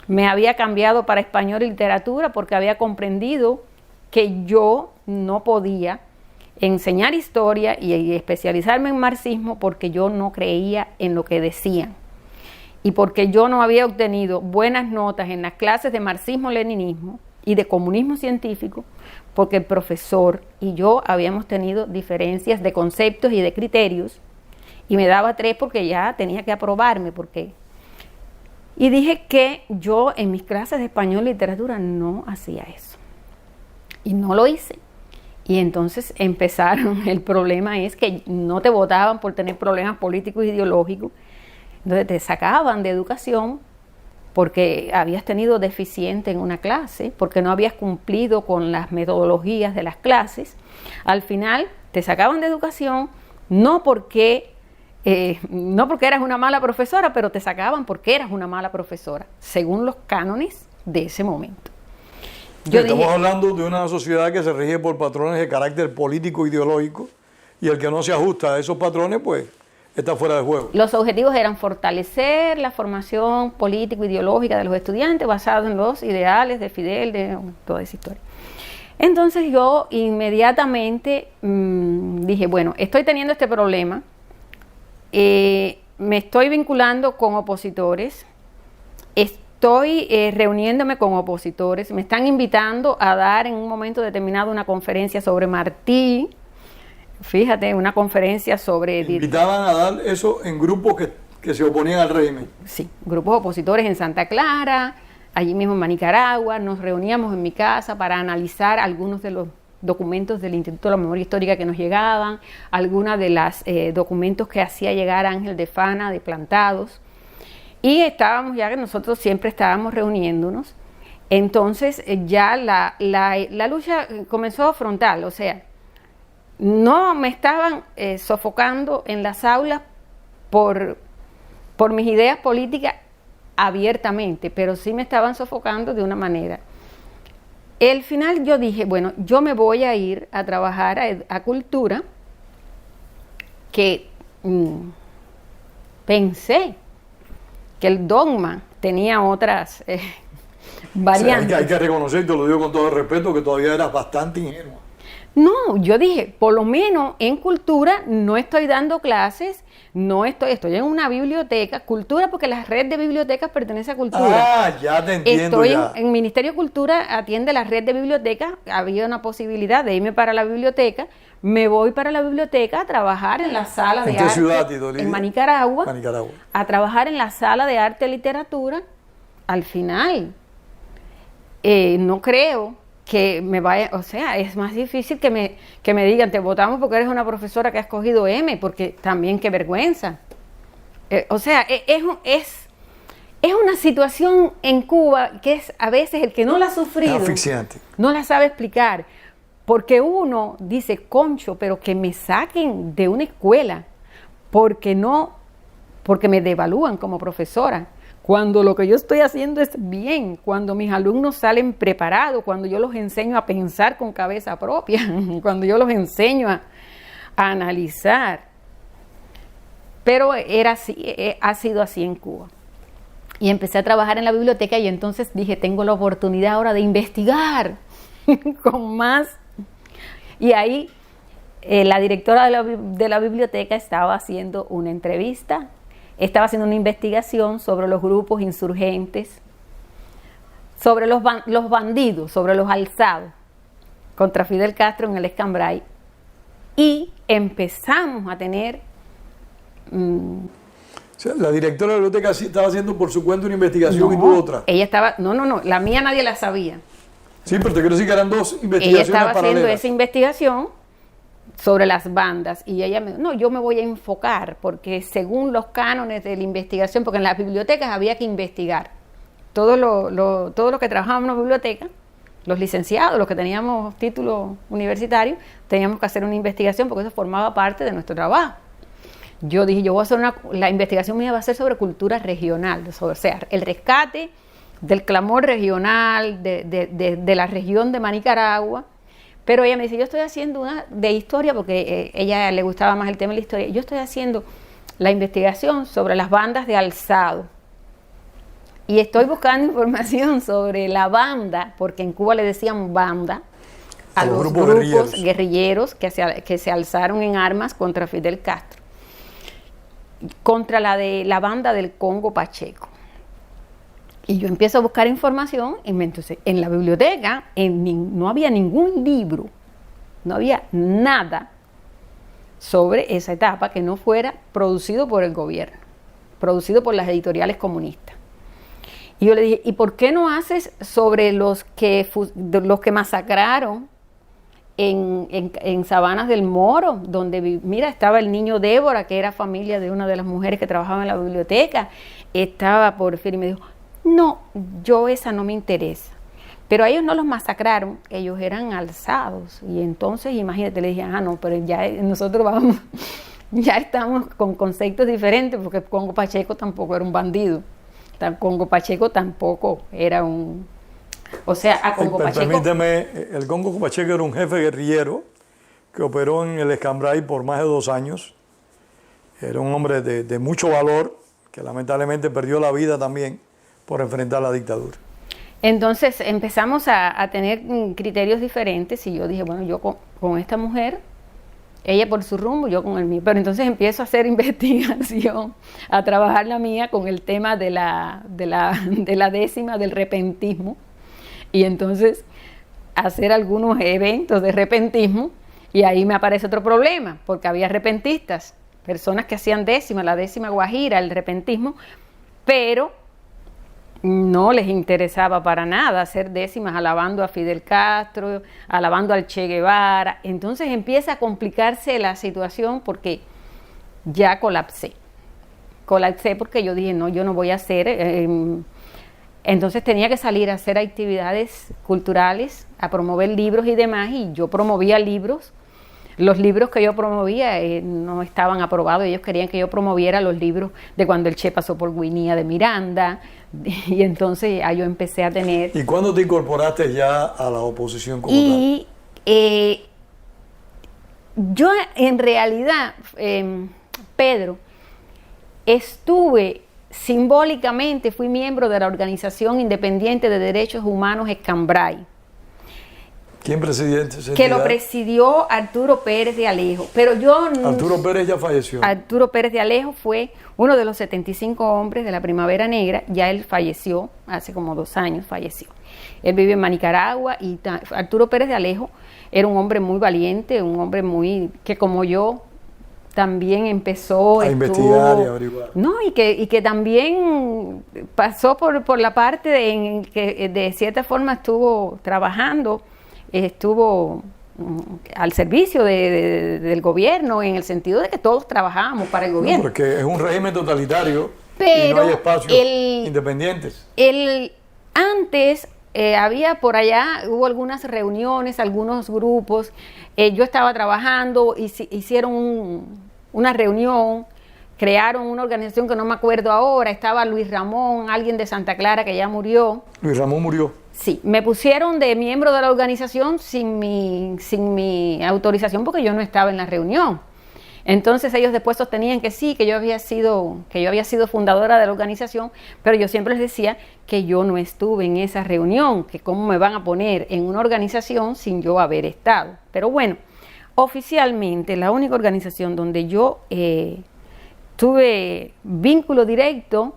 S2: me había cambiado para español y literatura, porque había comprendido que yo no podía enseñar historia y especializarme en marxismo, porque yo no creía en lo que decían. Y porque yo no había obtenido buenas notas en las clases de marxismo-leninismo y de comunismo científico, porque el profesor y yo habíamos tenido diferencias de conceptos y de criterios, y me daba 3 porque ya tenía que aprobarme. Y dije que yo en mis clases de español y literatura no hacía eso. Y no lo hice. Y entonces empezaron, el problema es que no te votaban por tener problemas políticos e ideológicos. Entonces te sacaban de educación porque habías tenido deficiente en una clase, porque no habías cumplido con las metodologías de las clases. Al final te sacaban de educación, no porque eras una mala profesora, pero te sacaban porque eras una mala profesora, según los cánones de ese momento.
S1: Estamos hablando de una sociedad que se rige por patrones de carácter político e ideológico, y el que no se ajusta a esos patrones, pues, está fuera de juego.
S2: Los objetivos eran fortalecer la formación político-ideológica de los estudiantes basado en los ideales de Fidel, de toda esa historia. Entonces yo inmediatamente dije, bueno, estoy teniendo este problema, me estoy vinculando con opositores, estoy reuniéndome con opositores, me están invitando a dar en un momento determinado una conferencia sobre Martí. Fíjate, una conferencia sobre...
S1: Invitaban a dar eso en grupos que se oponían al régimen.
S2: Sí, grupos opositores en Santa Clara, allí mismo en Nicaragua. Nos reuníamos en mi casa para analizar algunos de los documentos del Instituto de la Memoria Histórica que nos llegaban, algunos de los documentos que hacía llegar Ángel de Fana, de Plantados. Y nosotros siempre estábamos reuniéndonos. Entonces ya la lucha comenzó frontal, o sea, no me estaban sofocando en las aulas por mis ideas políticas abiertamente, pero sí me estaban sofocando de una manera. Al final yo dije, bueno, yo me voy a ir a trabajar a cultura, que pensé que el dogma tenía otras variantes.
S1: O sea, hay que reconocer, te lo digo con todo el respeto, que todavía eras bastante ingenua.
S2: No, yo dije, por lo menos en cultura no estoy dando clases, estoy en una biblioteca, cultura, porque la red de bibliotecas pertenece a cultura.
S1: Ah, ya te entiendo.
S2: En Ministerio de Cultura atiende la red de bibliotecas, había una posibilidad de irme para la biblioteca, me voy para la biblioteca a trabar en la sala de arte.
S1: ¿En qué ciudad, Tito Lidia?
S2: En Manicaragua.
S1: Manicaragua.
S2: A trabajar en la sala de arte y literatura. Al final, no creo que me vaya, o sea, es más difícil que me digan, te votamos porque eres una profesora que has cogido M, porque también qué vergüenza. O sea, es una situación en Cuba que es a veces el que no la ha sufrido,
S1: asfixiante,
S2: no la sabe explicar, porque uno dice, concho, pero que me saquen de una escuela porque me devalúan como profesora, cuando lo que yo estoy haciendo es bien, cuando mis alumnos salen preparados, cuando yo los enseño a pensar con cabeza propia, cuando yo los enseño a analizar. Pero era así, ha sido así en Cuba. Y empecé a trabajar en la biblioteca y entonces dije, tengo la oportunidad ahora de investigar con más. Y ahí la directora de la biblioteca estaba haciendo una entrevista, estaba haciendo una investigación sobre los grupos insurgentes, sobre los bandidos, sobre los alzados contra Fidel Castro en el Escambray. Y empezamos a tener...
S1: O sea, la directora de la biblioteca sí estaba haciendo por su cuenta una investigación y tú otra.
S2: Ella estaba... No, la mía nadie la sabía.
S1: Sí, pero te quiero decir que eran dos investigaciones
S2: ella estaba
S1: paralelas.
S2: haciendo esa investigación sobre las bandas y ella me dijo, no, yo me voy a enfocar porque según los cánones de la investigación, porque en las bibliotecas había que investigar. Todo lo que trabajábamos en la biblioteca, los licenciados, los que teníamos título universitario, teníamos que hacer una investigación porque eso formaba parte de nuestro trabajo. Yo dije, yo voy a hacer la investigación mía va a ser sobre cultura regional, o sea, el rescate del clamor regional, de la región de Manicaragua. Pero ella me dice, yo estoy haciendo una de historia, porque a ella le gustaba más el tema de la historia, yo estoy haciendo la investigación sobre las bandas de alzado. Y estoy buscando información sobre la banda, porque en Cuba le decían banda, a los grupos guerrilleros que se alzaron en armas contra Fidel Castro, contra la banda del Congo Pacheco. Y yo empiezo a buscar información, y entonces en la biblioteca no había ningún libro, no había nada sobre esa etapa que no fuera producido por el gobierno, producido por las editoriales comunistas. Y yo le dije, ¿y por qué no haces sobre los que masacraron en Sabanas del Moro, donde, mira, estaba el niño Débora, que era familia de una de las mujeres que trabajaba en la biblioteca, estaba Porfirio, y me dijo, no, yo esa no me interesa. Pero a ellos no los masacraron, ellos eran alzados. Y entonces, imagínate, le dije, no, pero ya nosotros ya estamos con conceptos diferentes, porque Congo Pacheco tampoco era un bandido. Congo Pacheco tampoco era un... O sea, a Congo Pacheco...
S1: Permíteme, el Congo Pacheco era un jefe guerrillero que operó en el Escambray por más de 2 años. Era un hombre de mucho valor, que lamentablemente perdió la vida también por enfrentar la dictadura.
S2: Entonces empezamos a tener criterios diferentes y yo dije, bueno, yo con esta mujer, ella por su rumbo, yo con el mío. Pero entonces empiezo a hacer investigación, a trabajar la mía con el tema de la décima del repentismo y entonces hacer algunos eventos de repentismo y ahí me aparece otro problema, porque había repentistas, personas que hacían la décima guajira, el repentismo, pero no les interesaba para nada hacer décimas alabando a Fidel Castro, alabando al Che Guevara. Entonces empieza a complicarse la situación porque ya colapsé porque yo dije, no, yo no voy a hacer. Entonces tenía que salir a hacer actividades culturales, a promover libros y demás, y yo promovía libros. Los libros que yo promovía no estaban aprobados, ellos querían que yo promoviera los libros de cuando el Che pasó por Guinea de Miranda, y entonces yo empecé a tener...
S1: ¿Y cuándo te incorporaste ya a la oposición como
S2: tal? Yo en realidad, Pedro, simbólicamente fui miembro de la Organización Independiente de Derechos Humanos Escambray.
S1: ¿Quién presidía?
S2: Que lo presidió Arturo Pérez de Alejo. Pero
S1: Arturo Pérez ya falleció.
S2: Arturo Pérez de Alejo fue uno de los 75 hombres de la Primavera Negra. Ya él falleció, hace como 2 años falleció. Él vive en Manicaragua y Arturo Pérez de Alejo era un hombre muy valiente, un hombre que como yo también empezó
S1: a investigar y averiguar.
S2: No, y que también pasó por la parte en que de cierta forma estuvo trabajando, estuvo al servicio del gobierno, en el sentido de que todos trabajábamos para el gobierno.
S1: Porque es un régimen totalitario,
S2: pero
S1: y no hay espacios independientes.
S2: Antes había por allá, hubo algunas reuniones, algunos grupos, yo estaba trabajando, hicieron una reunión crearon una organización que no me acuerdo ahora, estaba Luis Ramón, alguien de Santa Clara que ya murió.
S1: Luis Ramón murió.
S2: Sí, me pusieron de miembro de la organización sin mi autorización porque yo no estaba en la reunión. Entonces ellos después sostenían que sí, que yo había sido fundadora de la organización, pero yo siempre les decía que yo no estuve en esa reunión, que cómo me van a poner en una organización sin yo haber estado. Pero bueno, oficialmente la única organización donde yo tuve vínculo directo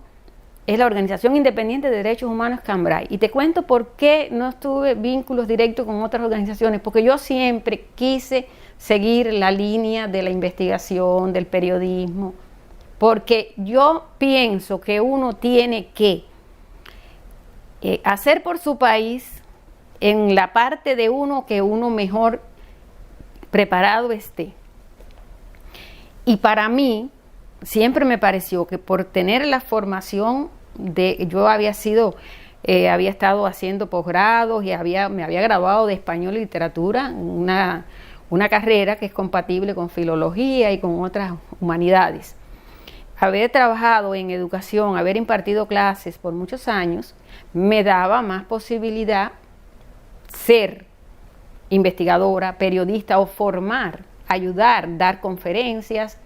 S2: es la Organización Independiente de Derechos Humanos Cambrai. Y te cuento por qué no tuve vínculos directos con otras organizaciones, porque yo siempre quise seguir la línea de la investigación, del periodismo, porque yo pienso que uno tiene que hacer por su país en la parte de uno que uno mejor preparado esté. Y para mí siempre me pareció que por tener la formación yo había estado haciendo posgrados y me había graduado de español y literatura, una carrera que es compatible con filología y con otras humanidades. Haber trabajado en educación, haber impartido clases por muchos años, me daba más posibilidad ser investigadora, periodista o formar, ayudar, dar conferencias.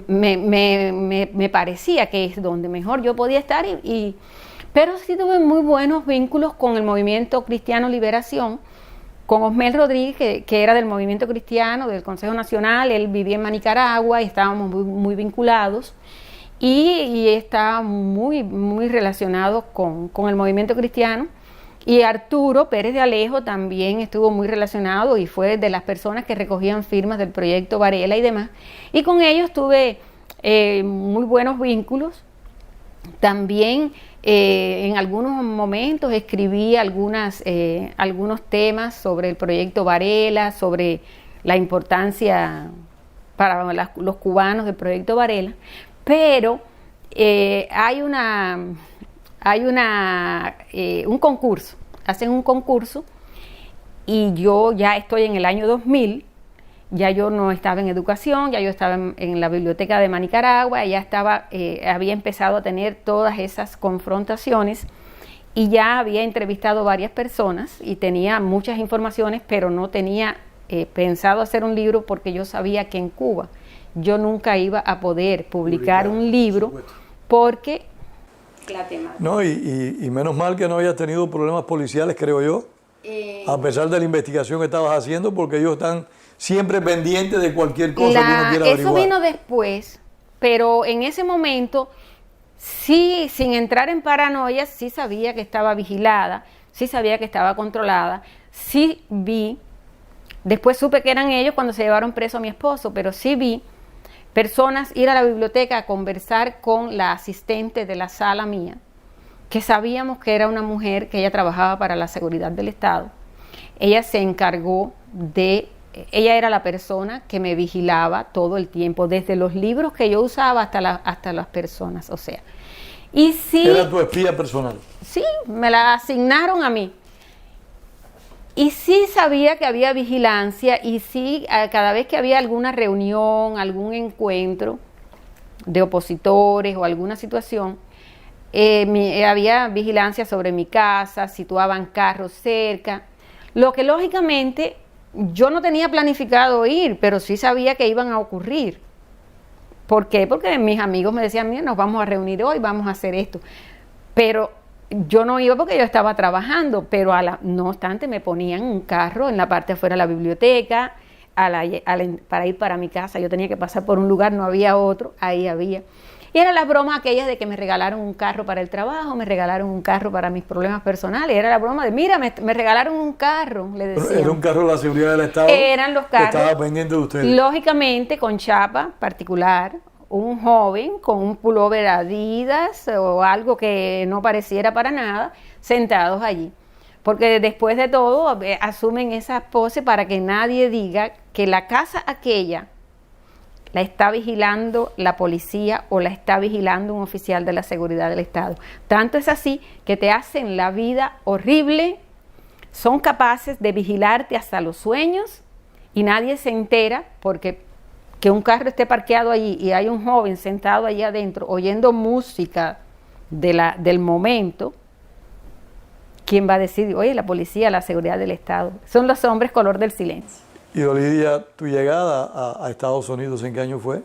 S2: Me parecía que es donde mejor yo podía estar, pero sí tuve muy buenos vínculos con el Movimiento Cristiano Liberación, con Osmel Rodríguez, que era del Movimiento Cristiano, del Consejo Nacional. Él vivía en Nicaragua y estábamos muy vinculados, y estaba muy relacionado con el Movimiento Cristiano. Y Arturo Pérez de Alejo también estuvo muy relacionado y fue de las personas que recogían firmas del proyecto Varela y demás. Y con ellos tuve muy buenos vínculos. También en algunos momentos escribí algunos temas sobre el proyecto Varela, sobre la importancia para los cubanos del proyecto Varela. Pero hay un concurso, hacen un concurso, y yo ya estoy en el año 2000, ya yo no estaba en educación, ya yo estaba en la biblioteca de Nicaragua, ya había empezado a tener todas esas confrontaciones y ya había entrevistado varias personas y tenía muchas informaciones, pero no tenía pensado hacer un libro porque yo sabía que en Cuba yo nunca iba a poder publicar un libro porque la temática.
S1: No, y menos mal que no hayas tenido problemas policiales, creo yo, a pesar de la investigación que estabas haciendo, porque ellos están siempre pendientes de cualquier cosa que uno quiera averiguar.
S2: Eso vino después, pero en ese momento, sí, sin entrar en paranoia, sí sabía que estaba vigilada, sí sabía que estaba controlada, sí vi, después supe que eran ellos cuando se llevaron preso a mi esposo, pero sí vi personas ir a la biblioteca a conversar con la asistente de la sala mía, que sabíamos que era una mujer que ella trabajaba para la seguridad del Estado. Ella se encargó ella era la persona que me vigilaba todo el tiempo, desde los libros que yo usaba hasta las personas, o sea. Y sí,
S1: era tu espía personal.
S2: Sí, me la asignaron a mí. Y sí sabía que había vigilancia, y sí, cada vez que había alguna reunión, algún encuentro de opositores o alguna situación, había vigilancia sobre mi casa, situaban carros cerca, lo que lógicamente yo no tenía planificado ir, pero sí sabía que iban a ocurrir. ¿Por qué? Porque mis amigos me decían, mira, nos vamos a reunir hoy, vamos a hacer esto. Pero yo no iba porque yo estaba trabajando, pero no obstante me ponían un carro en la parte afuera de la biblioteca, para ir para mi casa. Yo tenía que pasar por un lugar, no había otro, ahí había. Y era la broma aquella de que me regalaron un carro para el trabajo, me regalaron un carro para mis problemas personales. Era la broma de, mira, me regalaron un carro, le decían.
S1: ¿Era un carro de la seguridad del Estado?
S2: Eran los carros.
S1: Estaba pendiente de ustedes.
S2: Lógicamente, con chapa particular, un joven con un pullover Adidas o algo que no pareciera para nada, sentados allí. Porque después de todo, asumen esa pose para que nadie diga que la casa aquella la está vigilando la policía o la está vigilando un oficial de la seguridad del Estado. Tanto es así que te hacen la vida horrible, son capaces de vigilarte hasta los sueños y nadie se entera porque que un carro esté parqueado allí y hay un joven sentado allí adentro oyendo música del momento, ¿quién va a decir, oye, la policía, la seguridad del Estado? Son los hombres color del silencio.
S1: Y Lidia, tu llegada a Estados Unidos, ¿en qué año fue?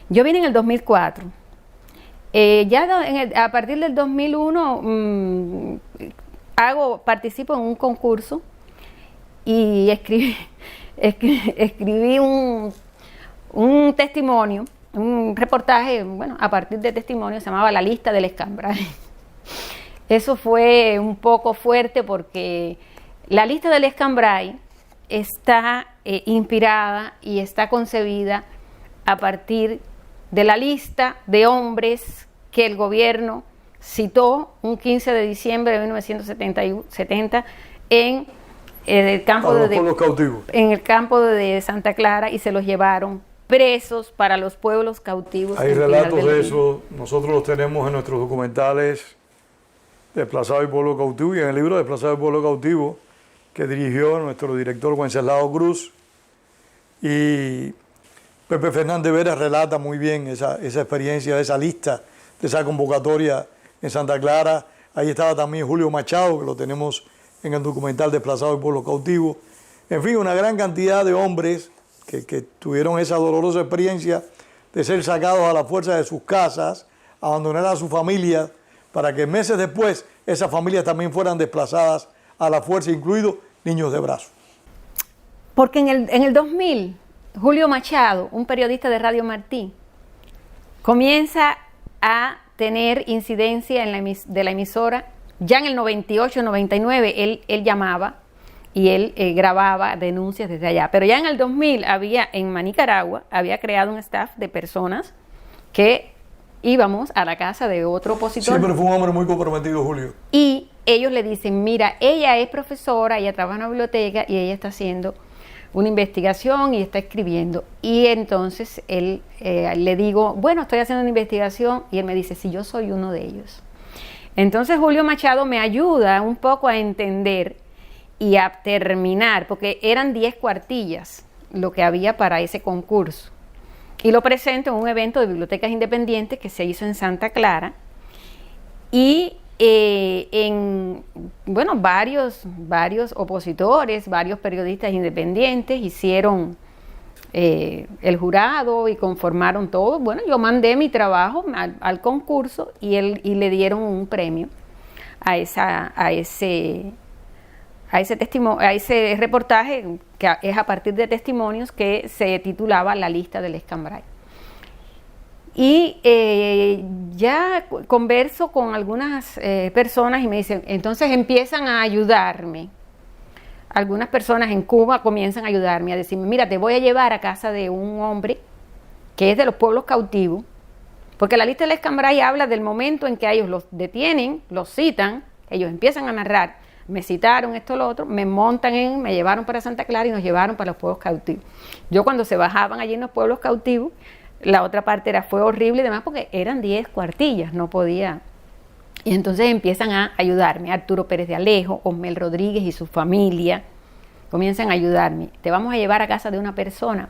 S2: Yo vine en el 2004. A partir del 2001 participo en un concurso y escribí un testimonio, un reportaje, bueno, a partir de testimonio, se llamaba La Lista del Escambray. Eso fue un poco fuerte porque La Lista del Escambray está inspirada y está concebida a partir de la lista de hombres que el gobierno citó un 15 de diciembre de 1970 en el campo en el campo de Santa Clara, y se los llevaron presos para los pueblos cautivos.
S1: Hay relatos de eso, nosotros los tenemos en nuestros documentales Desplazado y Pueblo Cautivo, y en el libro Desplazado y Pueblo Cautivo, que dirigió nuestro director Wenceslao Cruz, y Pepe Fernández Vera relata muy bien esa experiencia, de esa lista, de esa convocatoria en Santa Clara. Ahí estaba también Julio Machado, que lo tenemos en el documental Desplazado y Pueblo Cautivo. En fin, una gran cantidad de hombres que tuvieron esa dolorosa experiencia de ser sacados a la fuerza de sus casas, abandonar a su familia, para que meses después esas familias también fueran desplazadas a la fuerza, incluidos niños de brazos.
S2: Porque en el 2000, Julio Machado, un periodista de Radio Martí, comienza a tener incidencia de la emisora. Ya en el 98, 99, él llamaba y él grababa denuncias desde allá. Pero ya en el 2000 en Nicaragua, había creado un staff de personas que íbamos a la casa de otro opositor.
S1: Siempre fue un hombre muy comprometido, Julio.
S2: Y ellos le dicen, mira, ella es profesora, ella trabaja en una biblioteca y ella está haciendo una investigación y está escribiendo. Y entonces él le digo, bueno, estoy haciendo una investigación, y él me dice, sí, yo soy uno de ellos. Entonces Julio Machado me ayuda un poco a entender y a terminar, porque eran 10 cuartillas lo que había para ese concurso. Y lo presento en un evento de bibliotecas independientes que se hizo en Santa Clara. Y varios opositores, varios periodistas independientes hicieron el jurado y conformaron todo. Bueno, yo mandé mi trabajo al concurso y le dieron un premio a ese reportaje, que es a partir de testimonios, que se titulaba La Lista del Escambray. Y ya converso con algunas personas y me dicen, entonces empiezan a ayudarme. Algunas personas en Cuba comienzan a ayudarme, a decirme, mira, te voy a llevar a casa de un hombre que es de los pueblos cautivos, porque La Lista del Escambray habla del momento en que ellos los detienen, los citan, ellos empiezan a narrar, me citaron esto, lo otro, me llevaron para Santa Clara y nos llevaron para los pueblos cautivos. Yo cuando se bajaban allí en los pueblos cautivos, la otra parte fue horrible y demás, porque eran 10 cuartillas, no podía. Y entonces empiezan a ayudarme, Arturo Pérez de Alejo, Osmel Rodríguez y su familia, comienzan a ayudarme. Te vamos a llevar a casa de una persona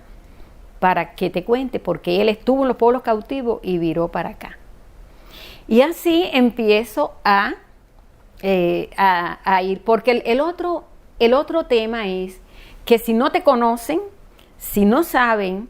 S2: para que te cuente, porque él estuvo en los pueblos cautivos y viró para acá. Y así empiezo a ir, porque el otro tema es que si no te conocen, si no saben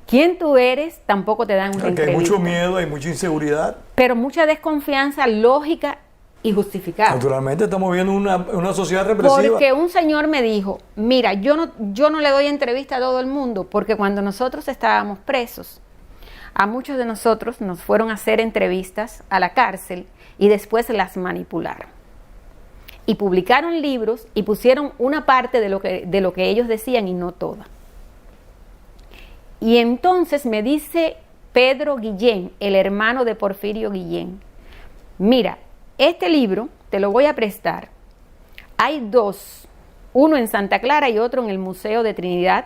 S2: quién tú eres, tampoco te dan una entrevista.
S1: Hay mucho miedo, hay mucha inseguridad.
S2: Pero mucha desconfianza lógica y justificada.
S1: Naturalmente estamos viendo una sociedad represiva.
S2: Porque un señor me dijo, mira, yo no le doy entrevista a todo el mundo, porque cuando nosotros estábamos presos, a muchos de nosotros nos fueron a hacer entrevistas a la cárcel y después las manipularon. Y publicaron libros y pusieron una parte de lo que ellos decían y no toda. Y entonces me dice Pedro Guillén, el hermano de Porfirio Guillén, mira, este libro te lo voy a prestar. Hay 2, uno en Santa Clara y otro en el Museo de Trinidad,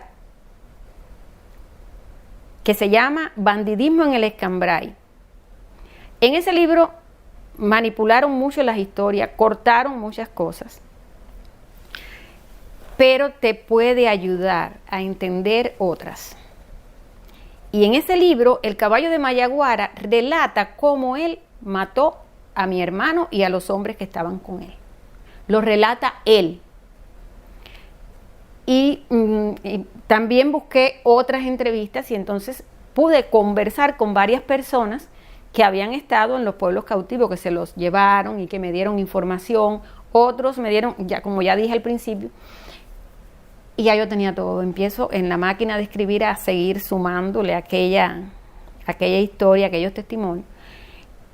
S2: que se llama Bandidismo en el Escambray. En ese libro manipularon mucho las historias, cortaron muchas cosas, pero te puede ayudar a entender otras. Y en ese libro, El caballo de Mayaguara relata cómo él mató a mi hermano y a los hombres que estaban con él. Lo relata él. Y también busqué otras entrevistas y entonces pude conversar con varias personas que habían estado en los pueblos cautivos, que se los llevaron y que me dieron información. Otros me dieron, ya como ya dije al principio, y ya yo tenía todo. Empiezo en la máquina de escribir a seguir sumándole aquella historia, aquellos testimonios.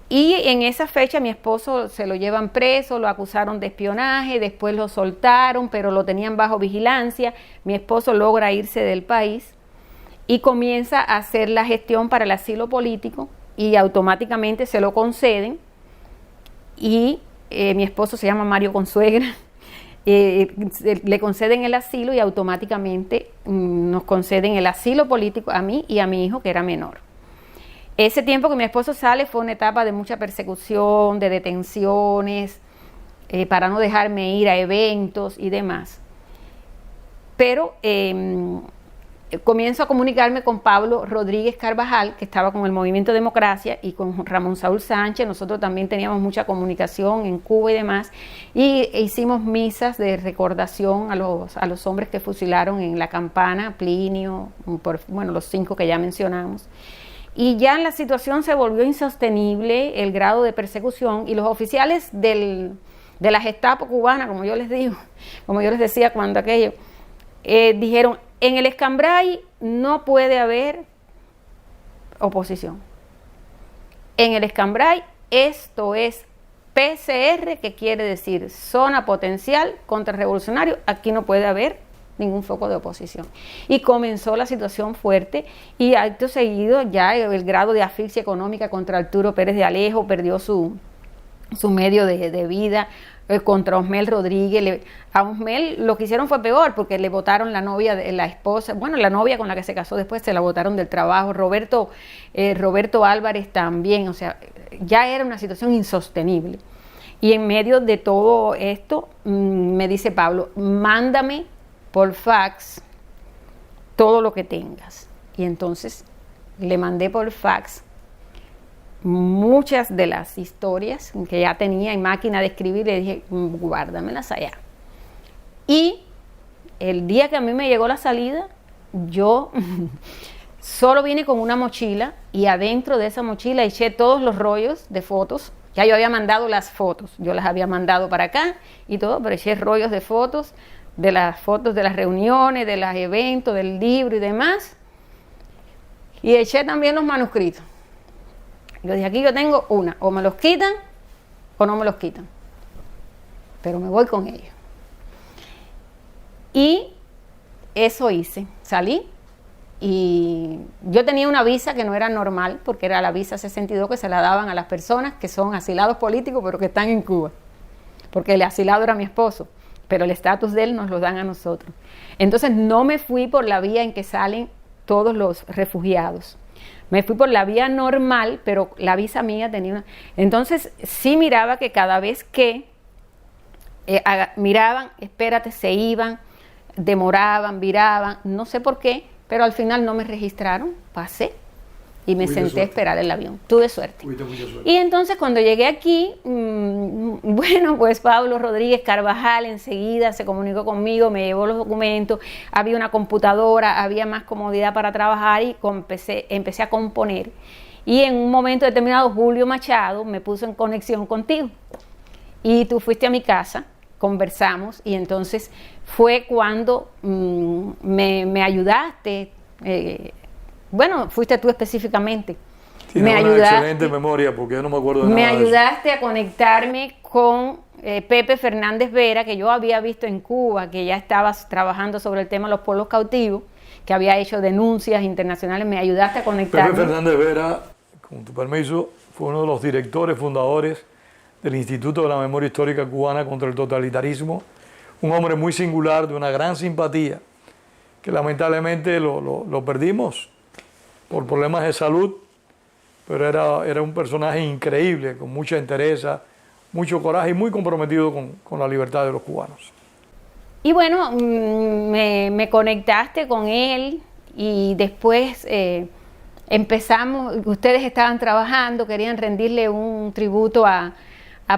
S2: Y en esa fecha mi esposo se lo llevan preso, lo acusaron de espionaje, después lo soltaron, pero lo tenían bajo vigilancia. Mi esposo logra irse del país y comienza a hacer la gestión para el asilo político y automáticamente se lo conceden. Y mi esposo se llama Mario Consuegra, le conceden el asilo y automáticamente nos conceden el asilo político a mí y a mi hijo, que era menor. Ese tiempo que mi esposo sale fue una etapa de mucha persecución, de detenciones, para no dejarme ir a eventos y demás. Pero comienzo a comunicarme con Pablo Rodríguez Carvajal, que estaba con el Movimiento Democracia, y con Ramón Saúl Sánchez. Nosotros también teníamos mucha comunicación en Cuba y demás, y hicimos misas de recordación a los hombres que fusilaron en La Campana, Plinio, los 5 que ya mencionamos. Y ya la situación se volvió insostenible, el grado de persecución, y los oficiales de la Gestapo cubana, como yo les digo, como yo les decía cuando aquello, dijeron: en el Escambray no puede haber oposición. En el Escambray esto es PCR, que quiere decir zona potencial contrarrevolucionario, aquí no puede haber ningún foco de oposición. Y comenzó la situación fuerte, y acto seguido ya el grado de asfixia económica contra Arturo Pérez de Alejo, perdió su medio de vida. Contra Osmel Rodríguez, a Osmel lo que hicieron fue peor, porque le botaron la novia, la esposa, la novia con la que se casó después, se la botaron del trabajo. Roberto Álvarez también, o sea, ya era una situación insostenible. Y en medio de todo esto, me dice Pablo: mándame por fax todo lo que tengas. Y entonces le mandé por fax muchas de las historias que ya tenía en máquina de escribir. Le dije: guárdamelas allá. Y el día que a mí me llegó la salida, yo solo vine con una mochila, y adentro de esa mochila eché todos los rollos de fotos. Ya yo había mandado las fotos, yo las había mandado para acá y todo, pero eché rollos de fotos de las reuniones, de los eventos, del libro y demás. Y eché también los manuscritos. Yo dije: aquí yo tengo una, o me los quitan o no me los quitan, pero me voy con ellos. Y eso hice, salí, y yo tenía una visa que no era normal, porque era la visa 62 que se la daban a las personas que son asilados políticos pero que están en Cuba, porque el asilado era mi esposo, pero el estatus de él nos lo dan a nosotros. Entonces no me fui por la vía en que salen todos los refugiados. Me fui por la vía normal, pero la visa mía tenía una... Entonces sí miraba que cada vez que miraban, espérate, se iban, demoraban, viraban, no sé por qué, pero al final no me registraron, pasé y me senté a esperar el avión. Tuve suerte. Y entonces cuando llegué aquí, pues Pablo Rodríguez Carvajal enseguida se comunicó conmigo, me llevó los documentos, había una computadora, había más comodidad para trabajar, y empecé a componer. Y en un momento determinado, Julio Machado me puso en conexión contigo, y tú fuiste a mi casa, conversamos, y entonces fue cuando me ayudaste. Fuiste tú específicamente.
S1: Tienes una excelente memoria, porque yo no me acuerdo de nada.
S2: Me ayudaste a conectarme con Pepe Fernández Vera, que yo había visto en Cuba, que ya estabas trabajando sobre el tema de los pueblos cautivos, que había hecho denuncias internacionales. Me ayudaste a conectarme.
S1: Pepe Fernández Vera, con tu permiso, fue uno de los directores fundadores del Instituto de la Memoria Histórica Cubana contra el Totalitarismo, un hombre muy singular, de una gran simpatía, que lamentablemente lo perdimos por problemas de salud, pero era un personaje increíble, con mucha entereza, mucho coraje y muy comprometido con la libertad de los cubanos.
S2: Y bueno, me conectaste con él, y después empezamos, ustedes estaban trabajando, querían rendirle un tributo a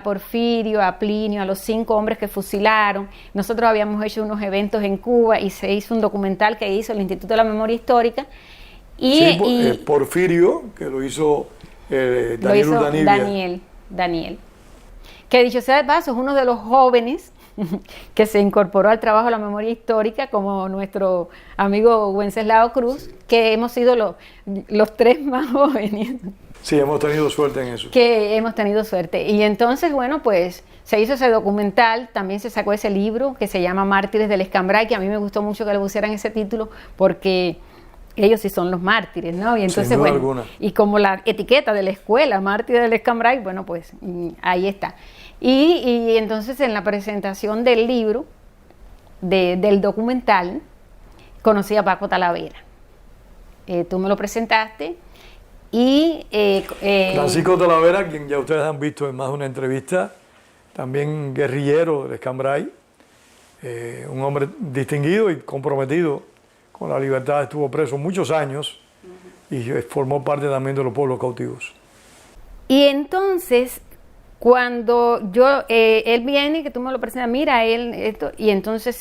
S2: Porfirio, a Plinio, a los 5 hombres que fusilaron. Nosotros habíamos hecho unos eventos en Cuba y se hizo un documental que hizo el Instituto de la Memoria Histórica.
S1: Sí, Porfirio, que lo hizo Daniel Urdanibia.
S2: Daniel. Que dicho sea de paso, es uno de los jóvenes que se incorporó al trabajo de la memoria histórica, como nuestro amigo Wenceslao Cruz, que hemos sido los 3 más jóvenes.
S1: Sí, hemos tenido suerte en eso.
S2: Que hemos tenido suerte. Y entonces, bueno, pues se hizo ese documental, también se sacó ese libro que se llama Mártires del Escambray, que a mí me gustó mucho que le pusieran ese título, porque ellos sí son los mártires, ¿no? Y entonces,
S1: sin duda
S2: bueno,
S1: alguna.
S2: Y como la etiqueta de la escuela, Mártires del Escambray, bueno, pues ahí está. Y entonces en la presentación del libro, del documental, conocí a Paco Talavera. Tú me lo presentaste. Y
S1: Francisco Talavera, quien ya ustedes han visto en más de una entrevista, también guerrillero del Escambray, un hombre distinguido y comprometido con la libertad, estuvo preso muchos años y formó parte también de los pueblos cautivos.
S2: Y entonces, cuando él viene, que tú me lo presentas, mira, esto, y entonces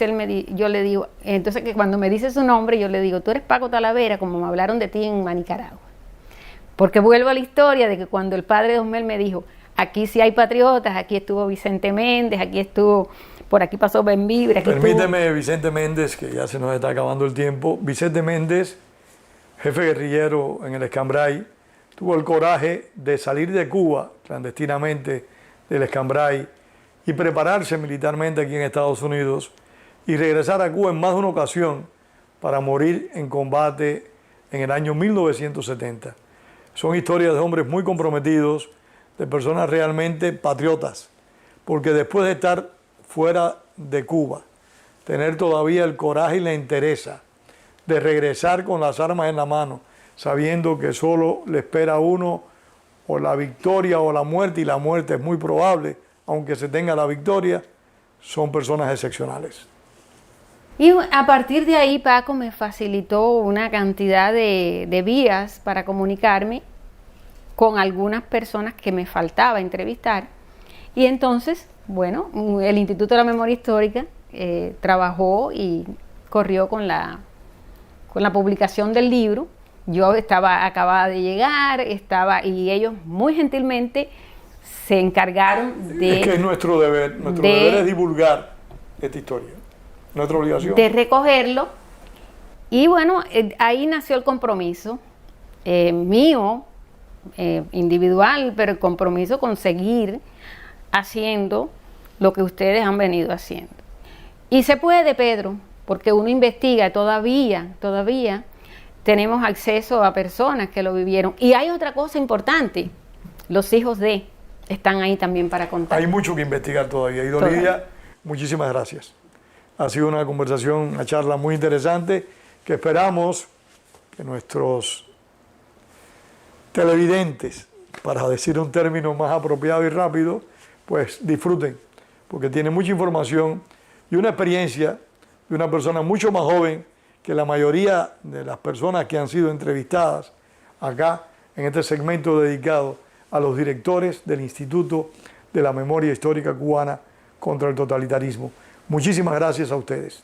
S2: yo le digo, entonces que cuando me dice su nombre, yo le digo, tú eres Paco Talavera, como me hablaron de ti en Nicaragua. Porque vuelvo a la historia de que cuando el padre de Osmel me dijo, aquí sí hay patriotas, aquí estuvo Vicente Méndez, aquí estuvo, por aquí pasó Benvibre.
S1: Permíteme, Vicente Méndez, que ya se nos está acabando el tiempo. Vicente Méndez, jefe guerrillero en el Escambray, tuvo el coraje de salir de Cuba clandestinamente del Escambray y prepararse militarmente aquí en Estados Unidos y regresar a Cuba en más de una ocasión para morir en combate en el año 1970. Son historias de hombres muy comprometidos, de personas realmente patriotas, porque después de estar fuera de Cuba, tener todavía el coraje y la entereza de regresar con las armas en la mano, sabiendo que solo le espera a uno o la victoria o la muerte, y la muerte es muy probable, aunque se tenga la victoria, son personas excepcionales.
S2: Y a partir de ahí Paco me facilitó una cantidad de vías para comunicarme con algunas personas que me faltaba entrevistar. Y entonces, bueno, el Instituto de la Memoria Histórica trabajó y corrió con la publicación del libro. Yo acababa de llegar, y ellos muy gentilmente se encargaron de...
S1: Es que es nuestro deber es divulgar esta historia, nuestra obligación.
S2: De recogerlo, y bueno, ahí nació el compromiso mío, individual, pero el compromiso con seguir haciendo lo que ustedes han venido haciendo. Y se puede, Pedro, porque uno investiga, todavía tenemos acceso a personas que lo vivieron. Y hay otra cosa importante, los hijos están ahí también para contar.
S1: Hay mucho que investigar todavía. Y don Lidia, muchísimas gracias. Ha sido una conversación, una charla muy interesante, que esperamos que nuestros televidentes, para decir un término más apropiado y rápido, pues disfruten, porque tiene mucha información y una experiencia de una persona mucho más joven que la mayoría de las personas que han sido entrevistadas acá en este segmento dedicado a los directores del Instituto de la Memoria Histórica Cubana contra el Totalitarismo. Muchísimas gracias a ustedes.